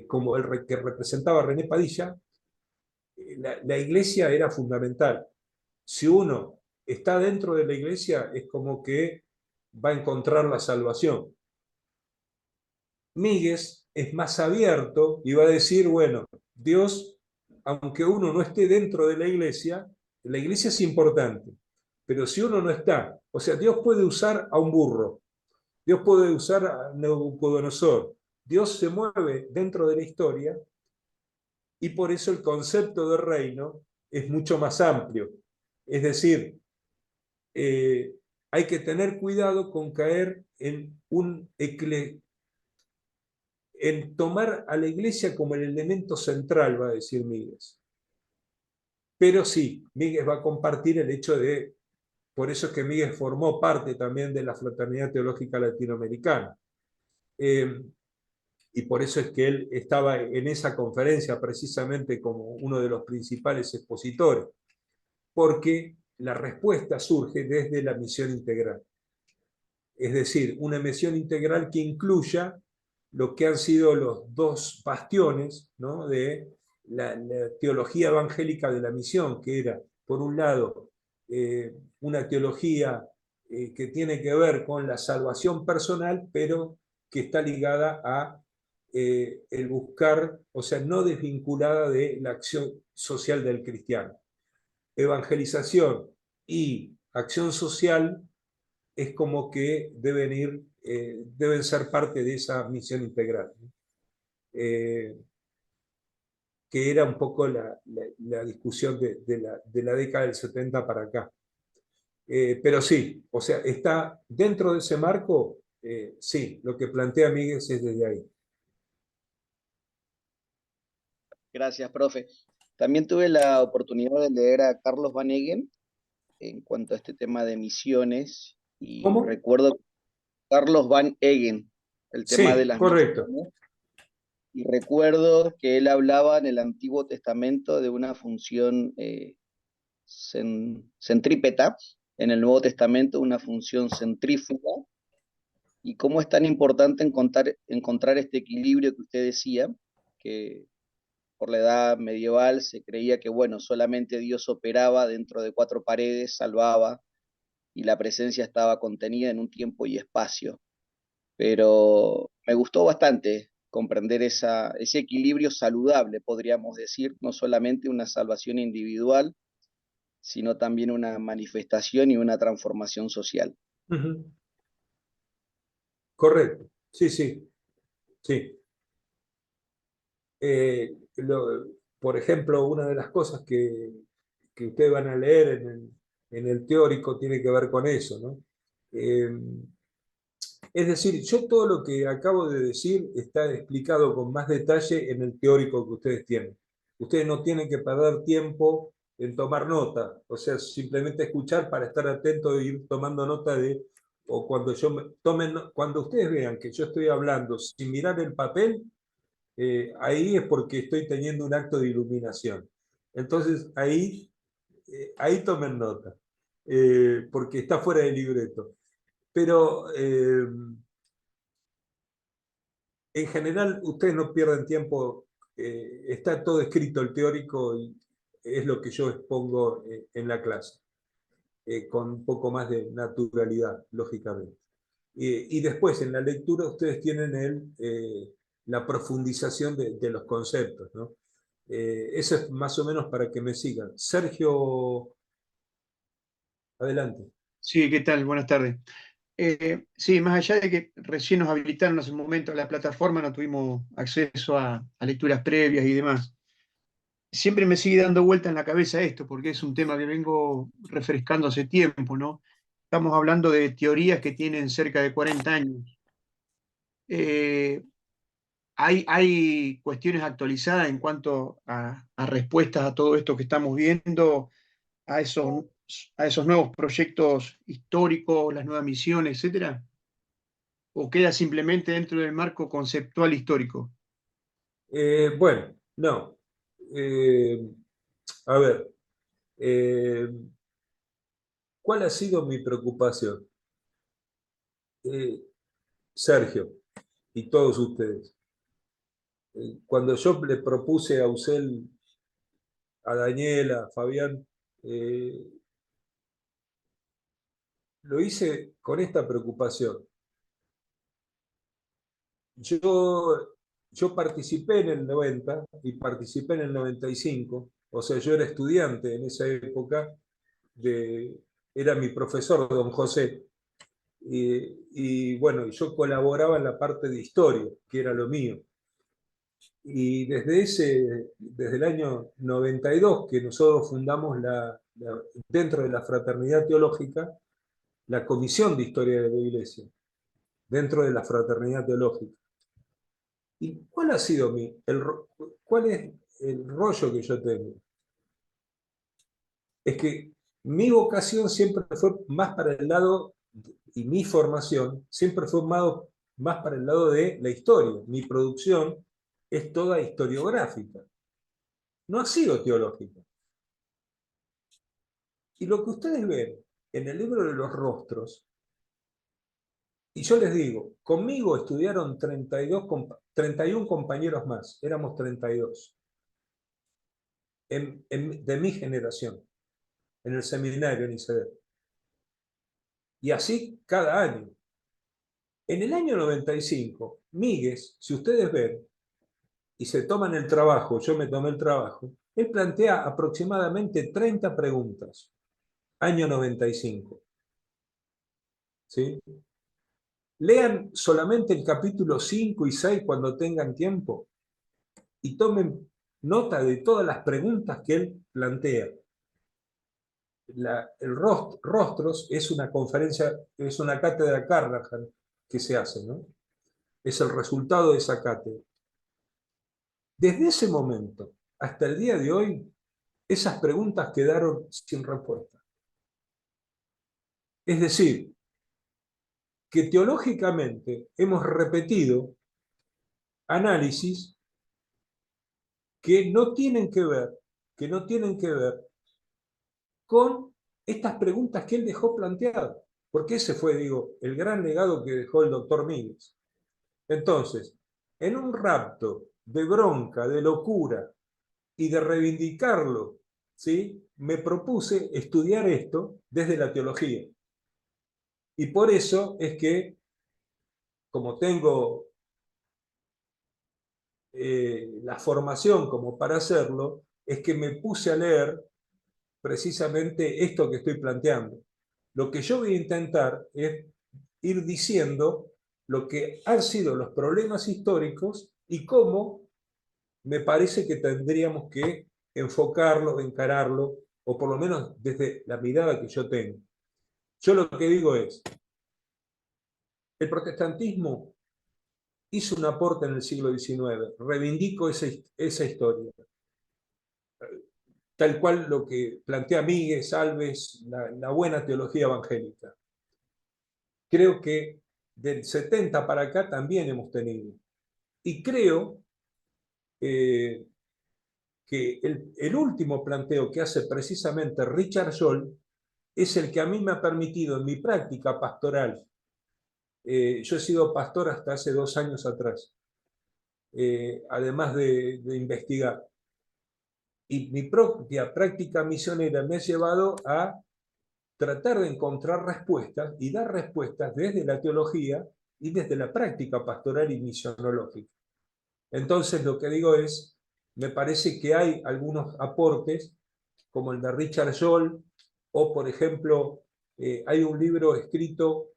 Speaker 1: como el que representaba René Padilla, la Iglesia era fundamental. Si uno está dentro de la Iglesia, es como que va a encontrar la salvación. Míguez es más abierto y va a decir, bueno, Dios, aunque uno no esté dentro de la Iglesia es importante, pero si uno no está, o sea, Dios puede usar a un burro, Dios puede usar a Nabucodonosor, Dios se mueve dentro de la historia y por eso el concepto de reino es mucho más amplio. Es decir, hay que tener cuidado con caer en tomar a la Iglesia como el elemento central, va a decir Míguez. Pero sí, Míguez va a compartir el hecho de, por eso es que Míguez formó parte también de la Fraternidad Teológica Latinoamericana. Y por eso es que él estaba en esa conferencia precisamente como uno de los principales expositores, porque la respuesta surge desde la misión integral. Es decir, una misión integral que incluya lo que han sido los dos bastiones, ¿no?, de la teología evangélica de la misión, que era, por un lado, una teología que tiene que ver con la salvación personal, pero que está ligada a el buscar, o sea, no desvinculada de la acción social del cristiano. Evangelización y acción social es como que deben ser parte de esa misión integral. que era un poco la discusión de la década del 70 para acá. Pero sí, o sea, está dentro de ese marco, sí, lo que plantea Miguel es desde ahí.
Speaker 3: Gracias, profe. También tuve la oportunidad de leer a Carlos Van Eggen en cuanto a este tema de misiones y
Speaker 1: ¿Cómo?
Speaker 3: recuerdo Carlos Van Eggen, el tema de
Speaker 1: Sí,
Speaker 3: las
Speaker 1: correcto.
Speaker 3: misiones, y recuerdo que él hablaba en el Antiguo Testamento de una función centrípeta, en el Nuevo Testamento una función centrífuga, y cómo es tan importante encontrar este equilibrio que usted decía, que por la edad medieval se creía que, bueno, solamente Dios operaba dentro de cuatro paredes, salvaba, y la presencia estaba contenida en un tiempo y espacio. Pero me gustó bastante comprender ese equilibrio saludable, podríamos decir, no solamente una salvación individual, sino también una manifestación y una transformación social.
Speaker 1: Ujú. Correcto. Sí, sí, sí. Por ejemplo, una de las cosas que ustedes van a leer en el teórico tiene que ver con eso, ¿no? Eh, es decir, yo todo lo que acabo de decir está explicado con más detalle en el teórico que ustedes tienen. Ustedes no tienen que perder tiempo en tomar nota, o sea, simplemente escuchar para estar atento e ir tomando nota de, o cuando cuando ustedes vean que yo estoy hablando sin mirar el papel, ahí es porque estoy teniendo un acto de iluminación. Entonces, ahí tomen nota, porque está fuera del libreto. Pero en general, ustedes no pierden tiempo, está todo escrito el teórico y es lo que yo expongo en la clase, con un poco más de naturalidad, lógicamente. Y después, en la lectura, ustedes tienen la profundización de los conceptos, ¿no? Eso es más o menos para que me sigan. Sergio, adelante.
Speaker 4: Sí, ¿qué tal? Buenas tardes. Sí, más allá de que recién nos habilitaron hace un momento la plataforma, no tuvimos acceso a lecturas previas y demás. Siempre me sigue dando vuelta en la cabeza esto, porque es un tema que vengo refrescando hace tiempo, ¿no? Estamos hablando de teorías que tienen cerca de 40 años. Eh, hay cuestiones actualizadas en cuanto a respuestas a todo esto que estamos viendo, a esos, a esos nuevos proyectos históricos, las nuevas misiones, etcétera, o queda simplemente dentro del marco conceptual histórico.
Speaker 1: Bueno, no. Eh, a ver, eh, ¿cuál ha sido mi preocupación? Eh, Sergio y todos ustedes. Cuando yo le propuse a Usel, a Daniela, a Fabián, eh, lo hice con esta preocupación. Yo participé en el 90 y participé en el 95, o sea, yo era estudiante en esa época, era mi profesor, don José, y bueno, yo colaboraba en la parte de historia, que era lo mío. Y desde el año 92 que nosotros fundamos dentro de la Fraternidad Teológica, la Comisión de Historia de la Iglesia, dentro de la Fraternidad Teológica. ¿Y cuál ha sido cuál es el rollo que yo tengo? Es que mi vocación siempre fue más para el lado, y mi formación siempre fue más para el lado de la historia. Mi producción es toda historiográfica, no ha sido teológica. Y lo que ustedes ven en el libro de los rostros, y yo les digo, conmigo estudiaron 31 compañeros más, éramos 32, de mi generación, en el seminario en ICEDER. Y así cada año. En el año 95, Míguez, si ustedes ven, y se toman el trabajo, yo me tomé el trabajo, él plantea aproximadamente 30 preguntas, año 95. ¿Sí? Lean solamente el capítulo 5 y 6 cuando tengan tiempo y tomen nota de todas las preguntas que él plantea. El Rostros es una conferencia, es una cátedra Carnahan que se hace, ¿no? Es el resultado de esa cátedra. Desde ese momento hasta el día de hoy, esas preguntas quedaron sin respuesta. Es decir, que teológicamente hemos repetido análisis que no tienen que ver con estas preguntas que él dejó planteadas. Porque ese fue, digo, el gran legado que dejó el doctor Míguez. Entonces, en un rapto de bronca, de locura y de reivindicarlo, ¿sí?, me propuse estudiar esto desde la teología. Y por eso es que, como tengo la formación como para hacerlo, es que me puse a leer precisamente esto que estoy planteando. Lo que yo voy a intentar es ir diciendo lo que han sido los problemas históricos y cómo me parece que tendríamos que enfocarlo, encararlo, o por lo menos desde la mirada que yo tengo. Yo lo que digo es, el protestantismo hizo un aporte en el siglo XIX, reivindico esa historia, tal cual lo que plantea Miguel Alves, la buena teología evangélica. Creo que del 70 para acá también hemos tenido. Y creo que el último planteo que hace precisamente Richard Scholl es el que a mí me ha permitido en mi práctica pastoral. Yo he sido pastor hasta hace 2 años atrás, además de investigar. Y mi propia práctica misionera me ha llevado a tratar de encontrar respuestas y dar respuestas desde la teología y desde la práctica pastoral y misionológica. Entonces lo que digo es, me parece que hay algunos aportes, como el de Richard Scholl, o por ejemplo, hay un libro escrito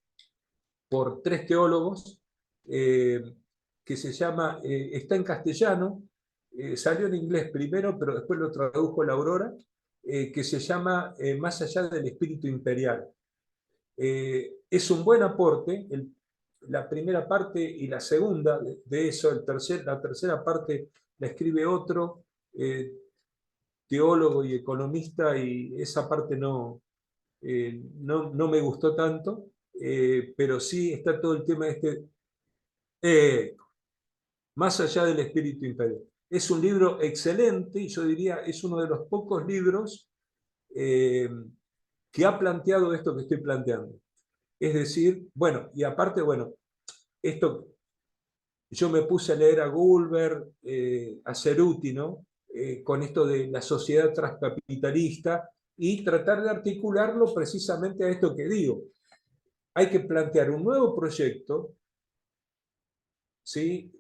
Speaker 1: por 3 teólogos, que se llama, está en castellano, salió en inglés primero, pero después lo tradujo la Aurora, que se llama Más allá del espíritu imperial. Es un buen aporte, la primera parte y la segunda de eso, la tercera parte la escribe otro teólogo y economista, y esa parte no me gustó tanto, pero sí está todo el tema Más allá del espíritu imperial. Es un libro excelente y yo diría es uno de los pocos libros que ha planteado esto que estoy planteando. Es decir, bueno, y aparte, bueno, esto, yo me puse a leer a Gulber, a Ceruti, ¿no? Con esto de la sociedad transcapitalista y tratar de articularlo precisamente a esto que digo. Hay que plantear un nuevo proyecto, ¿sí?,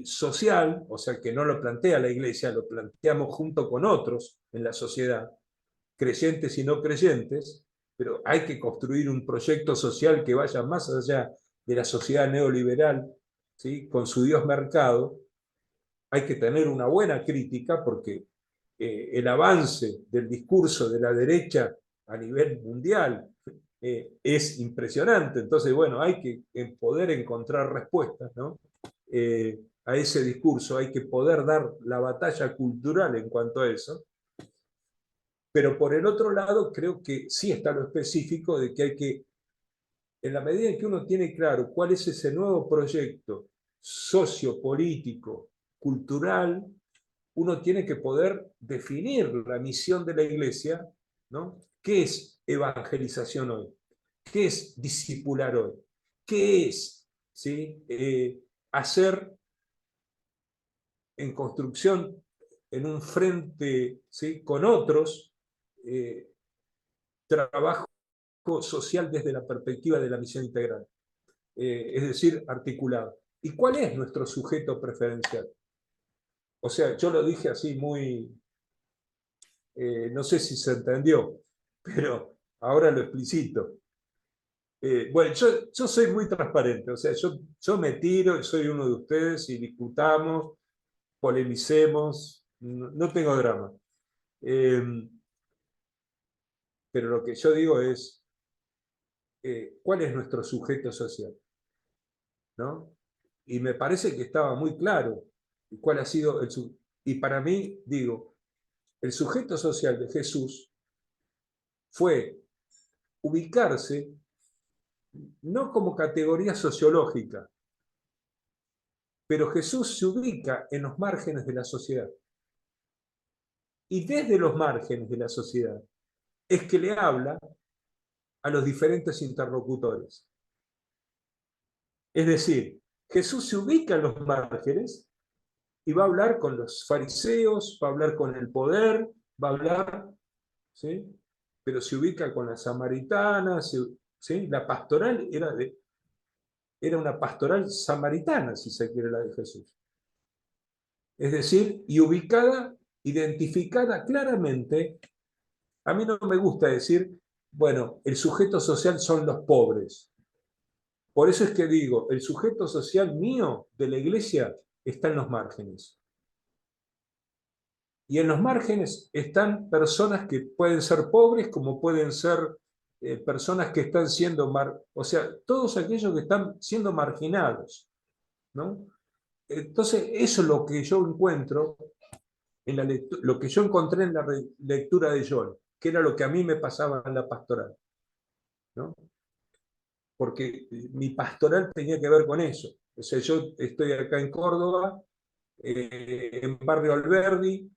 Speaker 1: social, o sea, que no lo plantea la Iglesia, lo planteamos junto con otros en la sociedad, creyentes y no creyentes, pero hay que construir un proyecto social que vaya más allá de la sociedad neoliberal, ¿sí?, con su Dios mercado. Hay que tener una buena crítica porque el avance del discurso de la derecha a nivel mundial es impresionante. Entonces, bueno, hay que poder encontrar respuestas, ¿no?, a ese discurso. Hay que poder dar la batalla cultural en cuanto a eso. Pero por el otro lado, creo que sí está lo específico de que hay que, en la medida en que uno tiene claro cuál es ese nuevo proyecto sociopolítico, cultural, uno tiene que poder definir la misión de la Iglesia, ¿no? ¿Qué es evangelización hoy? ¿Qué es discipular hoy? ¿Qué es, ¿sí?, hacer en construcción en un frente, ¿sí?, con otros, trabajo social desde la perspectiva de la misión integral? Es decir, articulado. ¿Y cuál es nuestro sujeto preferencial? O sea, yo lo dije así muy, no sé si se entendió, pero ahora lo explicito. Bueno, yo soy muy transparente, o sea, yo me tiro y soy uno de ustedes y discutamos, polemicemos, no tengo drama. Pero lo que yo digo es, ¿cuál es nuestro sujeto social? ¿No? Y me parece que estaba muy claro cuál ha sido y para mí, digo, el sujeto social de Jesús fue ubicarse no como categoría sociológica, pero Jesús se ubica en los márgenes de la sociedad. Y desde los márgenes de la sociedad es que le habla a los diferentes interlocutores. Es decir, Jesús se ubica en los márgenes y va a hablar con los fariseos, va a hablar con el poder, va a hablar, ¿sí? Pero se ubica con las samaritanas, ¿sí? La pastoral era una pastoral samaritana, si se quiere, la de Jesús. Es decir, y ubicada, identificada claramente. A mí no me gusta decir, bueno, el sujeto social son los pobres. Por eso es que digo, el sujeto social mío de la iglesia está en los márgenes. Y en los márgenes están personas que pueden ser pobres, como pueden ser personas que están siendo, o sea, todos aquellos que están siendo marginados, ¿no? Entonces, eso es lo que yo encuentro, lo que yo encontré en la lectura de Joel, que era lo que a mí me pasaba en la pastoral, ¿no? Porque mi pastoral tenía que ver con eso. O sea, yo estoy acá en Córdoba, en Barrio Alberdi,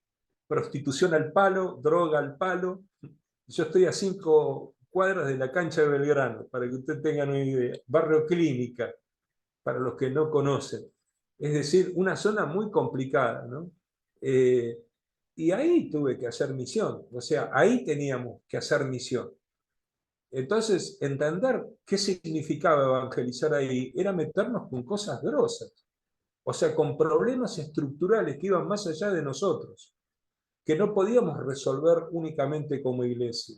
Speaker 1: prostitución al palo, droga al palo. Yo estoy a 5 cuadras de la cancha de Belgrano, para que ustedes tengan una idea. Barrio Clínica, para los que no conocen. Es decir, una zona muy complicada, ¿no? Y ahí tuve que hacer misión, o sea, ahí teníamos que hacer misión. Entonces, entender qué significaba evangelizar ahí era meternos con cosas grosas, o sea, con problemas estructurales que iban más allá de nosotros, que no podíamos resolver únicamente como iglesia.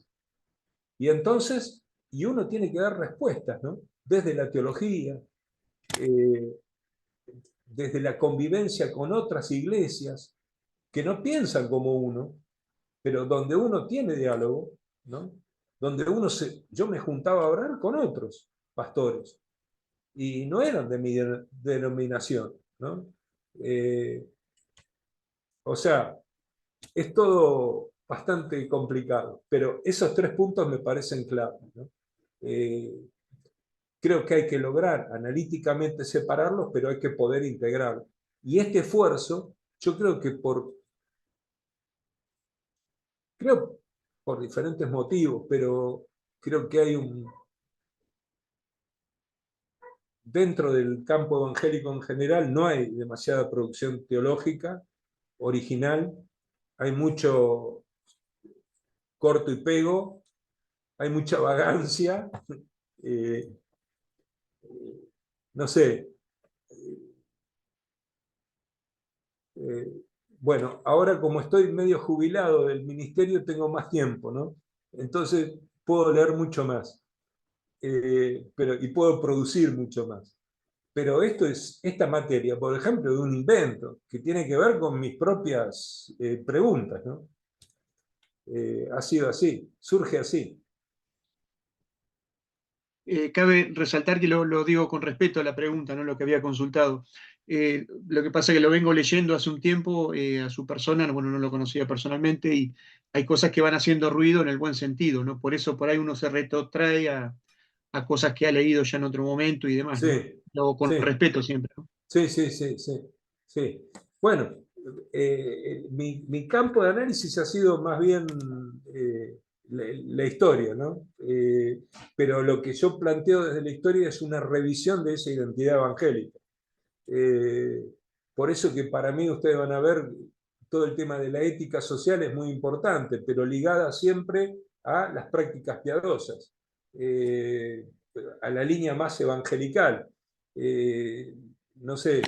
Speaker 1: Y entonces, y uno tiene que dar respuestas, ¿no? Desde la teología, desde la convivencia con otras iglesias que no piensan como uno, pero donde uno tiene diálogo, ¿no? Donde yo me juntaba a orar con otros pastores, y no eran de mi denominación, ¿no? O sea, es todo bastante complicado, pero esos 3 puntos me parecen claves, ¿no? Creo que hay que lograr analíticamente separarlos, pero hay que poder integrarlos. Y este esfuerzo, yo creo que por diferentes motivos, pero creo que hay dentro del campo evangélico en general no hay demasiada producción teológica original, hay mucho corto y pego, hay mucha vagancia, no sé. Bueno, ahora como estoy medio jubilado del ministerio, tengo más tiempo, ¿no? Entonces puedo leer mucho más, y puedo producir mucho más. Pero esta materia, por ejemplo, de un invento que tiene que ver con mis propias preguntas, ¿no? Ha sido así, surge así.
Speaker 4: Cabe resaltar que lo digo con respeto a la pregunta, no lo que había consultado. Lo que pasa es que lo vengo leyendo hace un tiempo a su persona, bueno, no lo conocía personalmente, y hay cosas que van haciendo ruido en el buen sentido, ¿no? Por eso por ahí uno se retrotrae a cosas que ha leído ya en otro momento y demás, ¿no?
Speaker 1: Sí,
Speaker 4: Lo hago con
Speaker 1: sí,
Speaker 4: respeto siempre, ¿no?
Speaker 1: sí, sí, sí, sí, sí. Bueno, mi campo de análisis ha sido más bien la historia, ¿no? Pero lo que yo planteo desde la historia es una revisión de esa identidad evangélica. Por eso que para mí ustedes van a ver todo el tema de la ética social es muy importante, pero ligada siempre a las prácticas piadosas, a la línea más evangelical. No sé,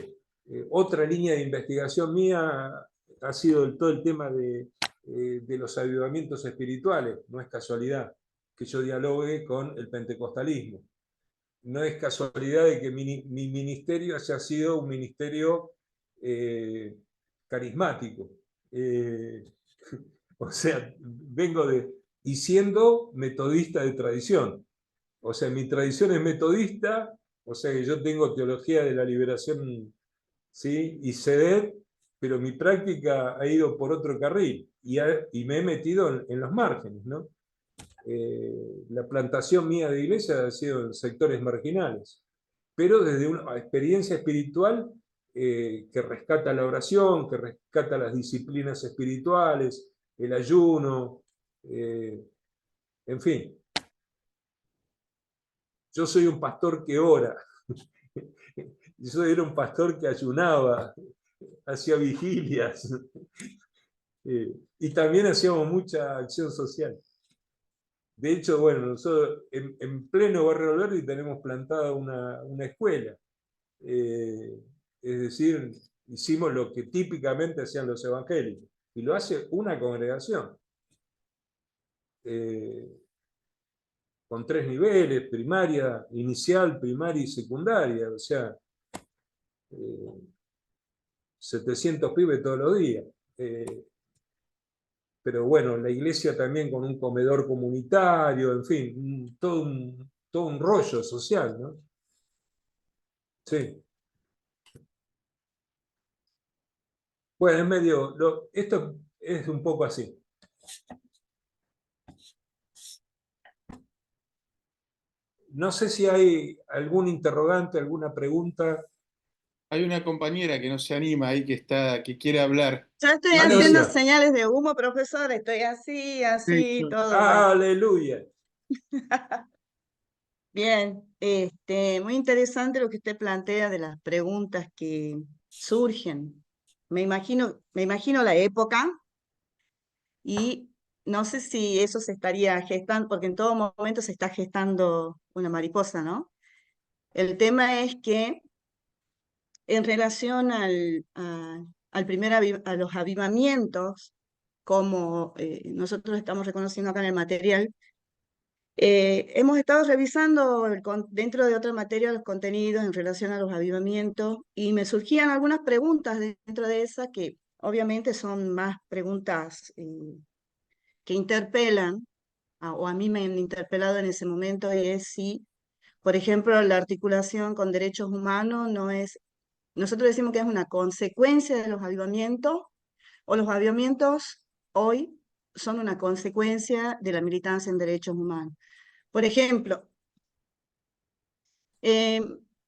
Speaker 1: otra línea de investigación mía ha sido todo el tema de los avivamientos espirituales. No es casualidad que yo dialogue con el pentecostalismo. No es casualidad de que mi ministerio haya sido un ministerio carismático. O sea, vengo de... Y siendo metodista de tradición. O sea, mi tradición es metodista, o sea que yo tengo teología de la liberación, ¿sí? Y SEDET, pero mi práctica ha ido por otro carril y me he metido en los márgenes, ¿no? La plantación mía de iglesia ha sido en sectores marginales, pero desde una experiencia espiritual que rescata la oración, que rescata las disciplinas espirituales, el ayuno, en fin. Yo soy un pastor que ora, yo era un pastor que ayunaba, hacía vigilias, y también hacíamos mucha acción social. De hecho, bueno, nosotros en pleno Barrio Alberdi tenemos plantada una escuela. Es decir, hicimos lo que típicamente hacían los evangélicos, y lo hace una congregación, con 3 niveles, primaria, inicial, primaria y secundaria, o sea, 700 pibes todos los días. Pero bueno, la iglesia también con un comedor comunitario, en fin, todo un rollo social, ¿no? Sí. Bueno, en medio, esto es un poco así. No sé si hay algún interrogante, alguna pregunta.
Speaker 5: Hay una compañera que no se anima ahí, que quiere hablar.
Speaker 6: Yo estoy haciendo
Speaker 1: Alicia.
Speaker 6: señales de humo, profesor, estoy así, así, todo. bueno.
Speaker 1: Aleluya.
Speaker 6: Bien, muy interesante lo que usted plantea de las preguntas que surgen. Me imagino la época y no sé si eso se estaría gestando, porque en todo momento se está gestando una mariposa, ¿no? El tema es que en relación a los avivamientos, como nosotros estamos reconociendo acá en el material, hemos estado revisando dentro de otra materia los contenidos en relación a los avivamientos y me surgían algunas preguntas dentro de esas que obviamente son más preguntas que interpelan, o a mí me han interpelado en ese momento, y es si, por ejemplo, la articulación con derechos humanos no es, nosotros decimos que es una consecuencia de los avivamientos, o los avivamientos hoy son una consecuencia de la militancia en derechos humanos. Por ejemplo,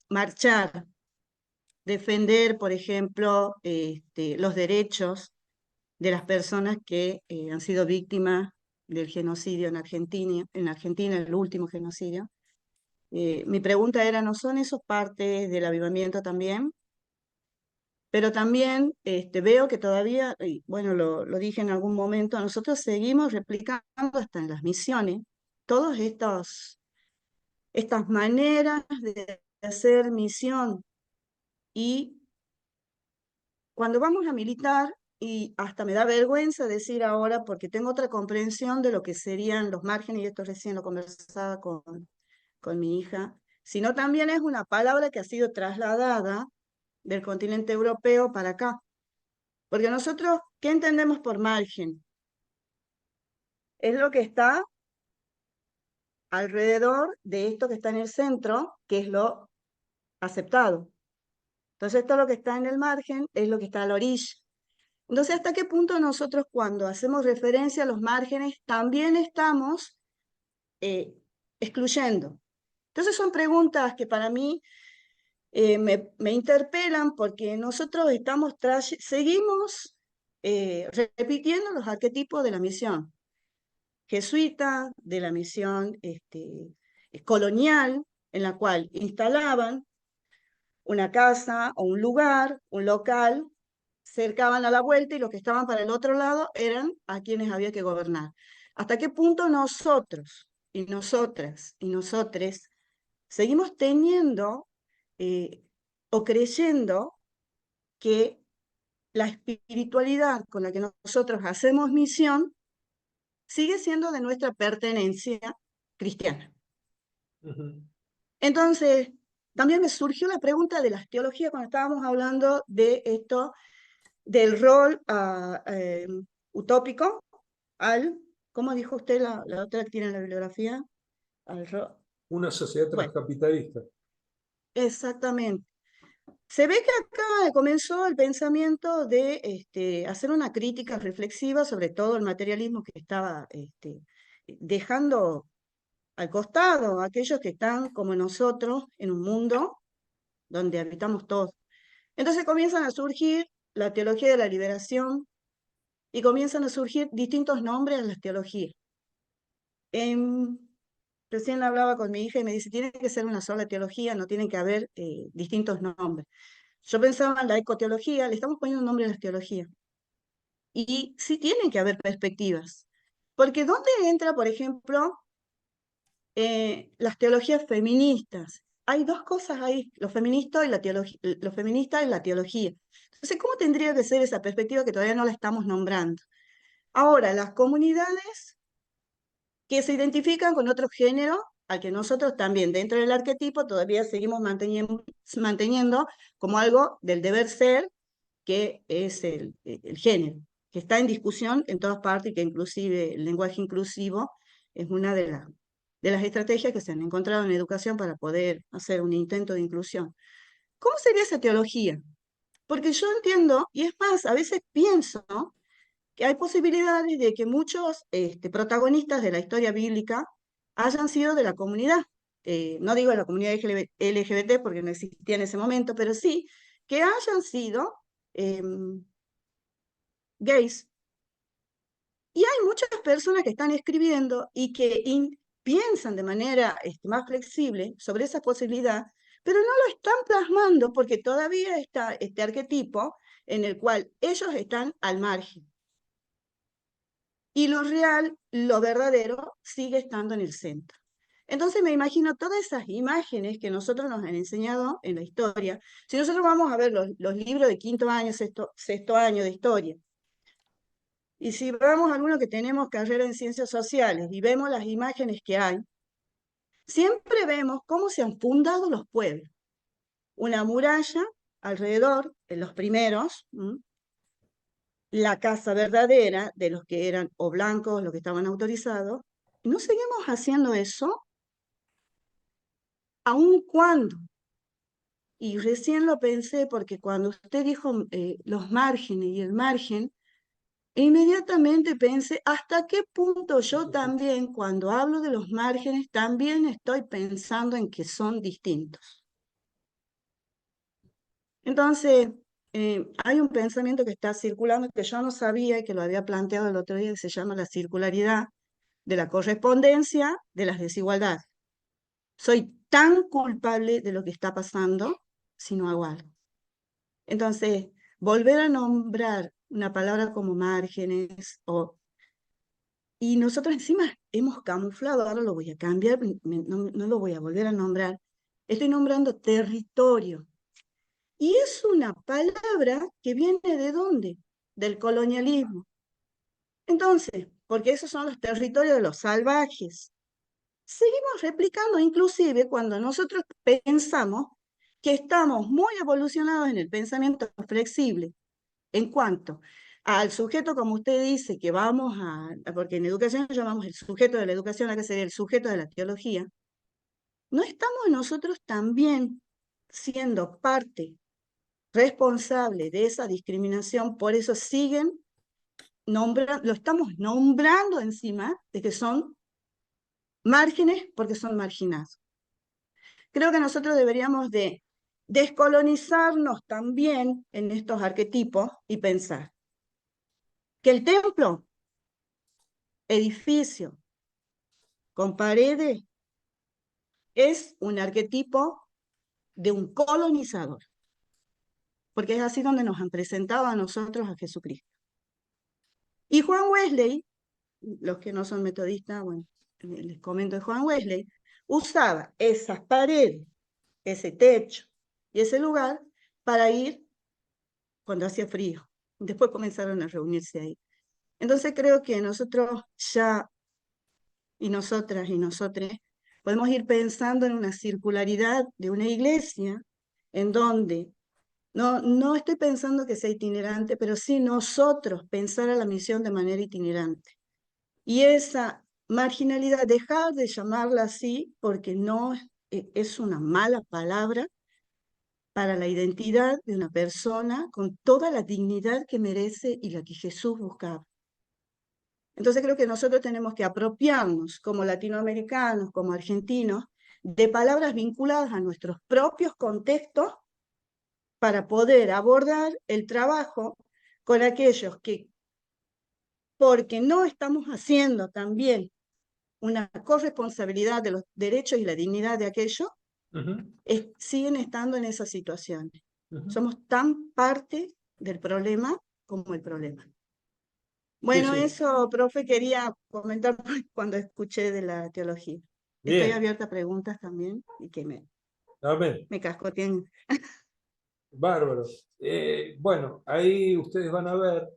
Speaker 6: marchar, defender, por ejemplo, los derechos de las personas que han sido víctimas del genocidio en Argentina, el último genocidio. Mi pregunta era, ¿no son esos parte del avivamiento también? Pero también veo que todavía, y bueno, lo dije en algún momento, nosotros seguimos replicando hasta en las misiones todas estas maneras de hacer misión. Y cuando vamos a militar, y hasta me da vergüenza decir ahora, porque tengo otra comprensión de lo que serían los márgenes, y esto recién lo conversaba con mi hija, sino también es una palabra que ha sido trasladada del continente europeo para acá. Porque nosotros, ¿qué entendemos por margen? Es lo que está alrededor de esto que está en el centro, que es lo aceptado. Entonces, todo lo que está en el margen es lo que está a la orilla. Entonces, ¿hasta qué punto nosotros cuando hacemos referencia a los márgenes también estamos excluyendo? Entonces, son preguntas que para mí me interpelan porque nosotros seguimos repitiendo los arquetipos de la misión jesuita, de la misión colonial, en la cual instalaban una casa o un lugar, un local, cercaban a la vuelta y los que estaban para el otro lado eran a quienes había que gobernar. ¿Hasta qué punto nosotros y nosotras y nosotres seguimos teniendo o creyendo que la espiritualidad con la que nosotros hacemos misión sigue siendo de nuestra pertenencia cristiana? Entonces, también me surgió la pregunta de las teologías cuando estábamos hablando de esto, del rol utópico al, ¿cómo dijo usted la otra que tiene en la bibliografía? Al rol.
Speaker 1: Una sociedad
Speaker 6: Bueno,
Speaker 1: transcapitalista.
Speaker 6: exactamente. Se ve que acá comenzó el pensamiento de hacer una crítica reflexiva sobre todo el materialismo que estaba dejando al costado a aquellos que están como nosotros en un mundo donde habitamos todos. Entonces comienzan a surgir la teología de la liberación y comienzan a surgir distintos nombres a las teologías. Recién hablaba con mi hija y me dice, tiene que ser una sola teología, no tienen que haber distintos nombres. Yo pensaba en la ecoteología, le estamos poniendo nombre a las teologías. Y sí tienen que haber perspectivas. Porque ¿dónde entra, por ejemplo, las teologías feministas? Hay dos cosas ahí, lo feminista y la teología. Entonces, ¿cómo tendría que ser esa perspectiva que todavía no la estamos nombrando? Ahora, las comunidades que se identifican con otro género, al que nosotros también dentro del arquetipo todavía seguimos manteniendo como algo del deber ser, que es el género, que está en discusión en todas partes y que inclusive el lenguaje inclusivo es una de las estrategias que se han encontrado en educación para poder hacer un intento de inclusión. ¿Cómo sería esa teología? Porque yo entiendo, y es más, a veces pienso, ¿no?, que hay posibilidades de que muchos protagonistas de la historia bíblica hayan sido de la comunidad. No digo de la comunidad LGBT porque no existía en ese momento, pero sí que hayan sido gays. Y hay muchas personas que están escribiendo y que piensan de manera más flexible sobre esa posibilidad, pero no lo están plasmando porque todavía está este arquetipo en el cual ellos están al margen. Y lo real, lo verdadero, sigue estando en el centro. Entonces me imagino todas esas imágenes que nosotros nos han enseñado en la historia. Si nosotros vamos a ver los libros de quinto año, sexto año de historia, y si vamos a algunos que tenemos carrera en ciencias sociales y vemos las imágenes que hay, siempre vemos cómo se han fundado los pueblos. Una muralla alrededor, en los primeros, la casa verdadera de los que eran o blancos, los que estaban autorizados. ¿No seguimos haciendo eso? ¿Aun cuando? Y recién lo pensé porque cuando usted dijo los márgenes y el margen, inmediatamente pensé hasta qué punto yo también, cuando hablo de los márgenes, también estoy pensando en que son distintos. Entonces, hay un pensamiento que está circulando que yo no sabía y que lo había planteado el otro día, que se llama la circularidad de la correspondencia de las desigualdades. Soy tan culpable de lo que está pasando si no hago algo. Entonces, volver a nombrar una palabra como márgenes y nosotros encima hemos camuflado, ahora lo voy a cambiar, no lo voy a volver a nombrar, estoy nombrando territorio. Y es una palabra que viene ¿de dónde? Del colonialismo. Entonces, porque esos son los territorios de los salvajes. Seguimos replicando, inclusive cuando nosotros pensamos que estamos muy evolucionados en el pensamiento flexible en cuanto al sujeto, como usted dice, que vamos porque en educación llamamos el sujeto de la educación, a que sería el sujeto de la teología, ¿no estamos nosotros también siendo parte responsable de esa discriminación? Por eso lo estamos nombrando encima de que son márgenes porque son marginados. Creo que nosotros deberíamos de descolonizarnos también en estos arquetipos y pensar que el templo, edificio con paredes, es un arquetipo de un colonizador, porque es así donde nos han presentado a nosotros a Jesucristo. Y Juan Wesley, los que no son metodistas, bueno, les comento de Juan Wesley, usaba esas paredes, ese techo y ese lugar para ir cuando hacía frío. Después comenzaron a reunirse ahí. Entonces creo que nosotros ya, y nosotras y nosotres, podemos ir pensando en una circularidad de una iglesia en donde No estoy pensando que sea itinerante, pero sí nosotros pensar a la misión de manera itinerante. Y esa marginalidad, dejar de llamarla así, porque no es una mala palabra para la identidad de una persona con toda la dignidad que merece y la que Jesús buscaba. Entonces creo que nosotros tenemos que apropiarnos como latinoamericanos, como argentinos, de palabras vinculadas a nuestros propios contextos para poder abordar el trabajo con aquellos que, porque no estamos haciendo también una corresponsabilidad de los derechos y la dignidad de aquellos, siguen estando en esa situación. Somos tan parte del problema como el problema. Bueno,
Speaker 1: Sí, sí.
Speaker 6: eso, profe, quería comentar cuando escuché de la teología. Estoy
Speaker 1: Bien,
Speaker 6: abierta a preguntas también y que
Speaker 1: amén.
Speaker 6: me cascoteen.
Speaker 1: Bárbaro. Bueno, ahí ustedes van a ver,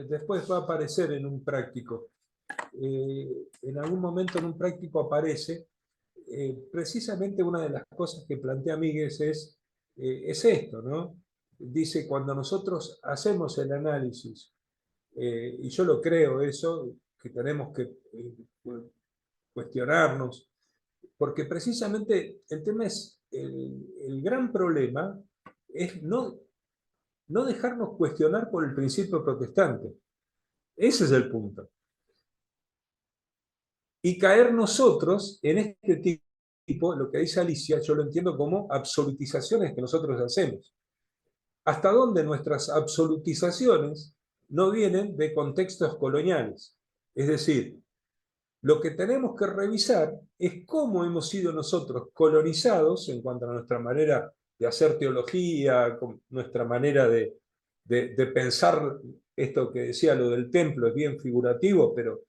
Speaker 1: después va a aparecer en un práctico. En algún momento en un práctico aparece, precisamente una de las cosas que plantea Míguez es esto, ¿no? Dice, cuando nosotros hacemos el análisis, y yo lo creo eso, que tenemos que cuestionarnos, porque precisamente el tema es, el gran problema es no dejarnos cuestionar por el principio protestante. Ese es el punto. Y caer nosotros en este tipo, lo que dice Alicia, yo lo entiendo como absolutizaciones que nosotros hacemos. ¿Hasta dónde nuestras absolutizaciones no vienen de contextos coloniales? Es decir, lo que tenemos que revisar es cómo hemos sido nosotros colonizados en cuanto a nuestra manera de hacer teología, nuestra manera de pensar. Esto que decía lo del templo es bien figurativo, pero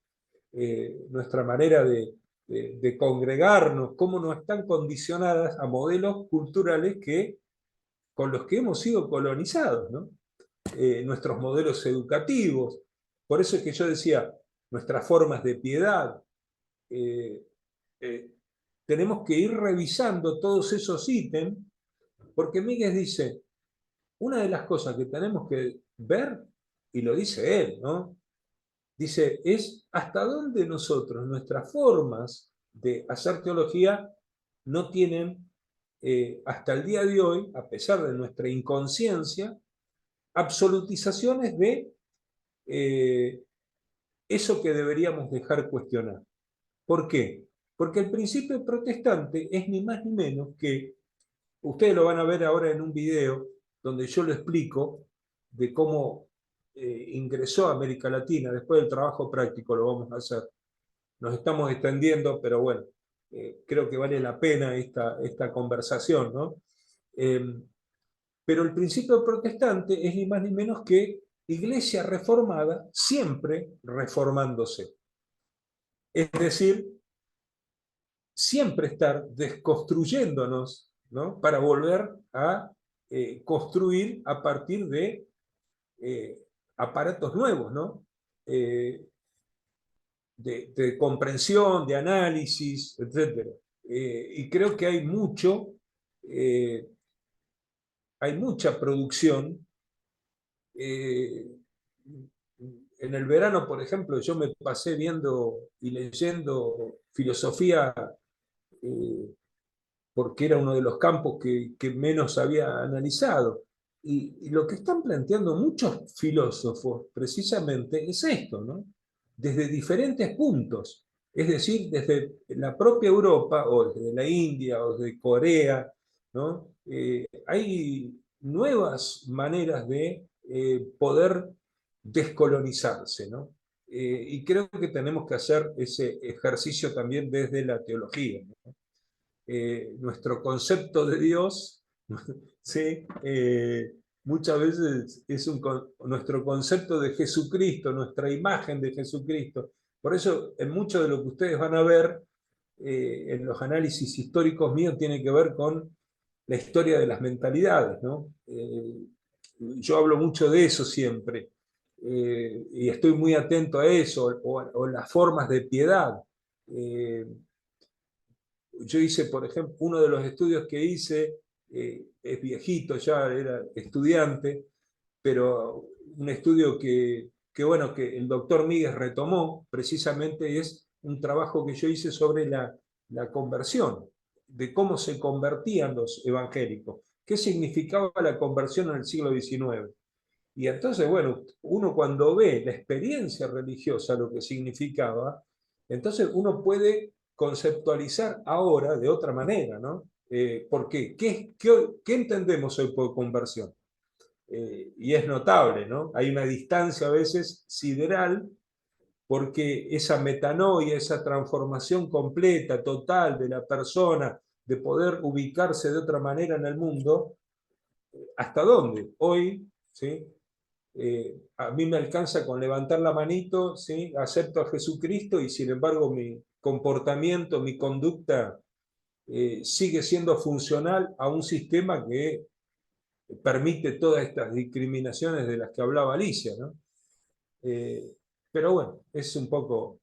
Speaker 1: nuestra manera de congregarnos, cómo nos están condicionadas a modelos culturales con los que hemos sido colonizados, ¿no? Nuestros modelos educativos. Por eso es que yo decía, nuestras formas de piedad. Eh, eh, Tenemos que ir revisando todos esos ítems, porque Míguez dice, una de las cosas que tenemos que ver, y lo dice él, ¿no? Dice, es hasta dónde nosotros, nuestras formas de hacer teología, no tienen, hasta el día de hoy, a pesar de nuestra inconsciencia, absolutizaciones de eso que deberíamos dejar cuestionar. ¿Por qué? Porque el principio protestante es ni más ni menos que, ustedes lo van a ver ahora en un video donde yo lo explico de cómo ingresó a América Latina. Después del trabajo práctico lo vamos a hacer. Nos estamos extendiendo, pero bueno, creo que vale la pena esta conversación, ¿no? Pero el principio protestante es ni más ni menos que iglesia reformada, siempre reformándose. Es decir, siempre estar desconstruyéndonos, ¿no? Para volver a construir a partir de aparatos nuevos, ¿no? De comprensión, de análisis, etc. Y creo que hay mucha producción. En el verano, por ejemplo, yo me pasé viendo y leyendo filosofía, porque era uno de los campos que menos había analizado. Y lo que están planteando muchos filósofos precisamente es esto, ¿no? Desde diferentes puntos, es decir, desde la propia Europa, o desde la India, o desde Corea, ¿no? Hay nuevas maneras de poder descolonizarse, ¿no? Y creo que tenemos que hacer ese ejercicio también desde la teología, ¿no? Nuestro concepto de Dios, ¿sí? Muchas veces es nuestro concepto de Jesucristo, nuestra imagen de Jesucristo. Por eso, en mucho de lo que ustedes van a ver en los análisis históricos míos, tiene que ver con la historia de las mentalidades, ¿no? Yo hablo mucho de eso siempre, y estoy muy atento a eso, o las formas de piedad. Yo hice, por ejemplo, uno de los estudios que hice es viejito ya, era estudiante, pero un estudio bueno, que el doctor Míguez retomó, precisamente es un trabajo que yo hice sobre la conversión, de cómo se convertían los evangélicos, qué significaba la conversión en el siglo XIX. Y entonces, bueno, uno cuando ve la experiencia religiosa, lo que significaba, entonces uno puede conceptualizar ahora de otra manera, ¿no? ¿Por qué? ¿Qué entendemos hoy por conversión? Y es notable, ¿no? Hay una distancia a veces sideral porque esa metanoia, esa transformación completa, total de la persona, de poder ubicarse de otra manera en el mundo, ¿hasta dónde? Hoy, ¿sí? A mí me alcanza con levantar la manito, ¿sí? Acepto a Jesucristo y sin embargo mi comportamiento, mi conducta sigue siendo funcional a un sistema que permite todas estas discriminaciones de las que hablaba Alicia, ¿no? Pero bueno, es un poco...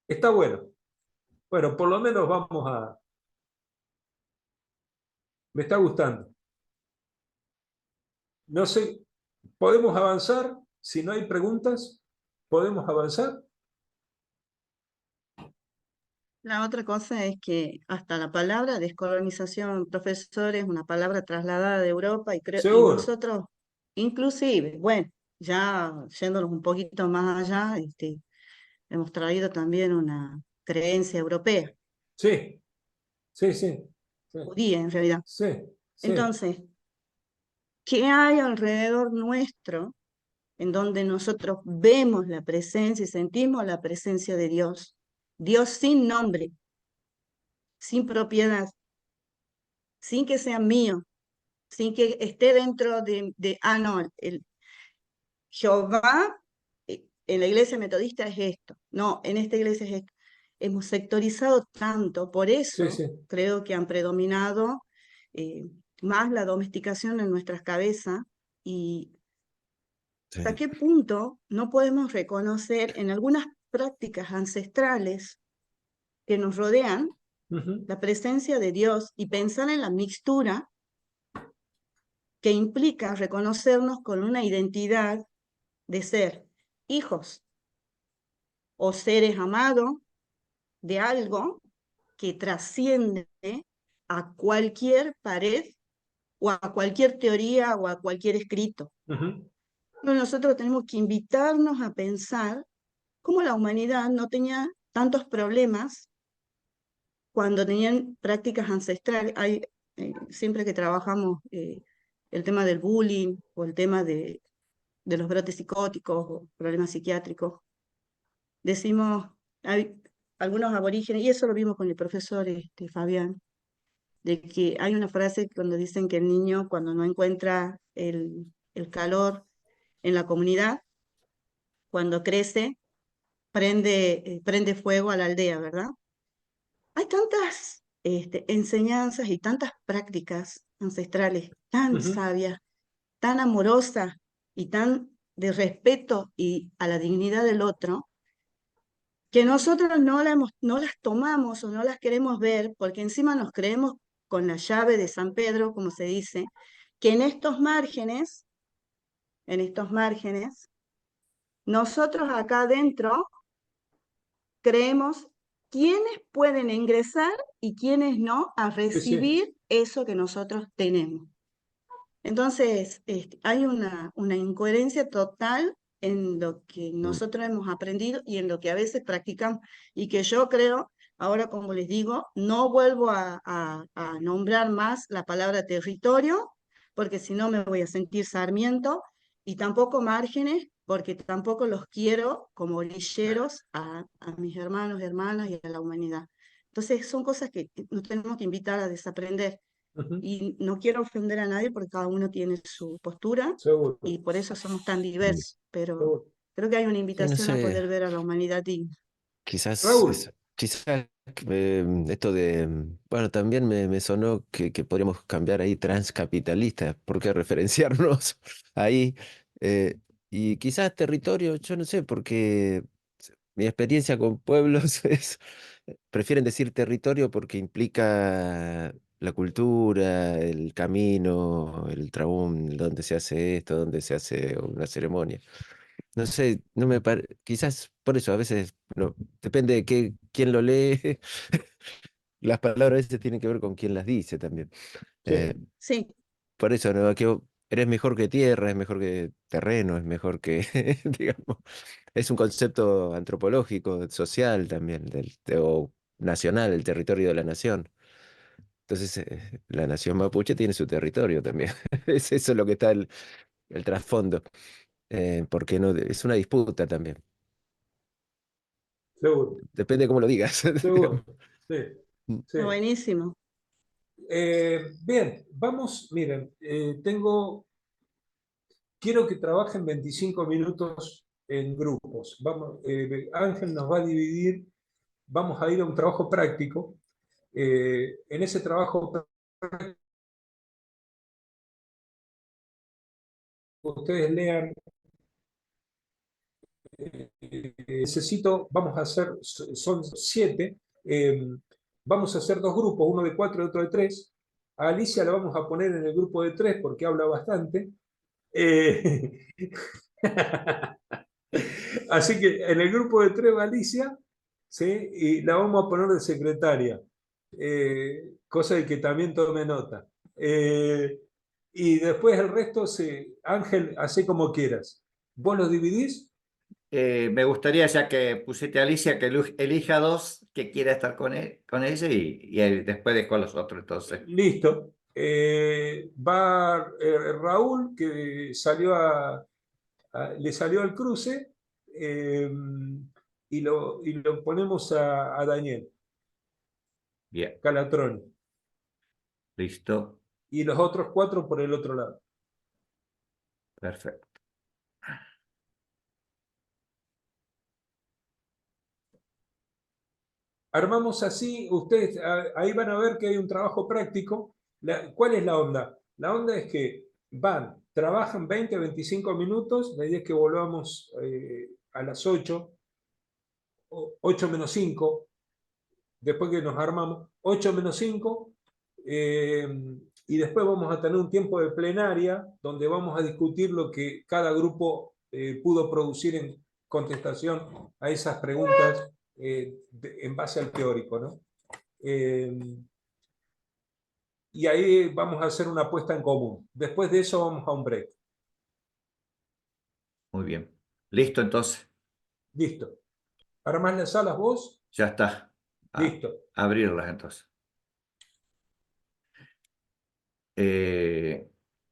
Speaker 1: Está bueno. Bueno, por lo menos vamos a... Me está gustando. No sé, ¿podemos avanzar? Si no hay preguntas, ¿podemos avanzar?
Speaker 6: La otra cosa es que hasta la palabra descolonización, profesor, es una palabra trasladada de Europa y
Speaker 1: Seguro.
Speaker 6: nosotros, inclusive, bueno, ya yéndonos un poquito más allá, hemos traído también una creencia europea,
Speaker 1: Sí, sí, sí. Sí,
Speaker 6: judía en realidad.
Speaker 1: sí, sí.
Speaker 6: Entonces, ¿qué hay alrededor nuestro en donde nosotros vemos la presencia y sentimos la presencia de Dios? Dios sin nombre, sin propiedad, sin que sea mío, sin que esté dentro no, Jehová en la iglesia metodista es esto, no, en esta iglesia es esto. Hemos sectorizado tanto, por
Speaker 1: Sí,
Speaker 6: eso
Speaker 1: sí.
Speaker 6: creo que han predominado más la domesticación en nuestras cabezas y hasta
Speaker 2: Sí.
Speaker 6: qué punto no podemos reconocer en algunas prácticas ancestrales que nos rodean
Speaker 1: Ujú.
Speaker 6: la presencia de Dios y pensar en la mixtura que implica reconocernos con una identidad de ser hijos o seres amados de algo que trasciende a cualquier pared o a cualquier teoría o a cualquier escrito.
Speaker 1: Ujú.
Speaker 6: Nosotros tenemos que invitarnos a pensar cómo la humanidad no tenía tantos problemas cuando tenían prácticas ancestrales. Siempre que trabajamos el tema del bullying o el tema de los brotes psicóticos o problemas psiquiátricos, decimos, hay algunos aborígenes, y eso lo vimos con el profesor Fabián, de que hay una frase cuando dicen que el niño cuando no encuentra el calor en la comunidad, cuando crece, prende fuego a la aldea, ¿verdad? Hay tantas enseñanzas y tantas prácticas ancestrales tan
Speaker 1: Ujú.
Speaker 6: sabias, tan amorosas y tan de respeto y a la dignidad del otro, que nosotros no las tomamos o no las queremos ver porque encima nos creemos con la llave de San Pedro, como se dice, que en estos márgenes, nosotros acá adentro creemos quiénes pueden ingresar y quiénes no a
Speaker 1: Sí, sí.
Speaker 6: recibir eso que nosotros tenemos. Entonces, hay una incoherencia total en lo que nosotros hemos aprendido y en lo que a veces practicamos. Y que yo creo, ahora como les digo, no vuelvo a nombrar más la palabra territorio, porque si no me voy a sentir Sarmiento, y tampoco márgenes, porque tampoco los quiero como orilleros a mis hermanos, hermanas y a la humanidad. Entonces, son cosas que nos tenemos que invitar a desaprender.
Speaker 1: Ujú.
Speaker 6: Y no quiero ofender a nadie porque cada uno tiene su postura
Speaker 1: Seguro,
Speaker 6: y por eso somos tan
Speaker 2: Mm.
Speaker 6: diversos, pero
Speaker 1: seguro.
Speaker 6: creo que hay una
Speaker 2: Sí, no
Speaker 6: invitación a
Speaker 2: sé,
Speaker 6: poder ver a la humanidad digna.
Speaker 2: quizás,
Speaker 1: Raúl,
Speaker 2: quizás esto de, bueno, también me sonó que podríamos cambiar ahí transcapitalista, ¿por qué referenciarnos ahí? Eh, y quizás territorio, yo no sé, porque mi experiencia con pueblos es, prefieren decir territorio porque implica la cultura, el camino, el traum, dónde se hace esto, dónde se hace una ceremonia. No sé, no me quizás por eso a veces no, depende de quién lo lee. Las palabras a veces tienen que ver con quién las dice también. Eh,
Speaker 1: Sí,
Speaker 6: Sí,
Speaker 2: por eso, ¿no? Que eres mejor que tierra, es mejor que terreno, es mejor que, digamos, es un concepto antropológico, social también, o nacional, el territorio de la nación. Entonces, la nación mapuche tiene su territorio también. Es eso lo que está el trasfondo. Porque no, es una disputa también.
Speaker 1: seguro,
Speaker 2: Depende de cómo lo digas.
Speaker 1: seguro.
Speaker 2: Digamos.
Speaker 1: Sí,
Speaker 2: Mm.
Speaker 1: sí.
Speaker 6: está buenísimo.
Speaker 1: Bien, vamos, miren, quiero que trabajen 25 minutos en grupos. Vamos, Ángel nos va a dividir, vamos a ir a un trabajo práctico. En ese trabajo práctico, ustedes lean, vamos a hacer, son 7, vamos a hacer 2 grupos, uno de 4 y otro de 3. A Alicia la vamos a poner en el grupo de 3 porque habla bastante. Eh, Así que en el grupo de 3 va Alicia, ¿sí? Y la vamos a poner de secretaria, cosa de que también tome nota. Y después el resto, Ángel, hace como quieras. ¿Vos los dividís?
Speaker 7: Me gustaría, ya que pusiste a Alicia, que elija 2 que quiera estar con ella y después dejo a los otros, entonces.
Speaker 1: Listo. Va Raúl, que le salió al cruce, y lo ponemos a Daniel
Speaker 7: Bien,
Speaker 1: Calatrón.
Speaker 7: listo,
Speaker 1: Y los otros 4 por el otro lado.
Speaker 7: perfecto.
Speaker 1: Armamos así, ustedes ahí van a ver que hay un trabajo práctico. ¿Cuál es la onda? La onda es que trabajan 20 25 minutos, la idea es que volvamos a las 8, 8 menos 5, después que nos armamos, 8 menos 5, y después vamos a tener un tiempo de plenaria donde vamos a discutir lo que cada grupo pudo producir en contestación a esas preguntas en base al teórico, ¿no? Y ahí vamos a hacer una apuesta en común. Después de eso vamos a un break.
Speaker 7: Muy bien. Listo, entonces.
Speaker 1: Listo. ¿Armás las salas vos?
Speaker 7: Ya está.
Speaker 1: Listo.
Speaker 7: Abrirlas, entonces.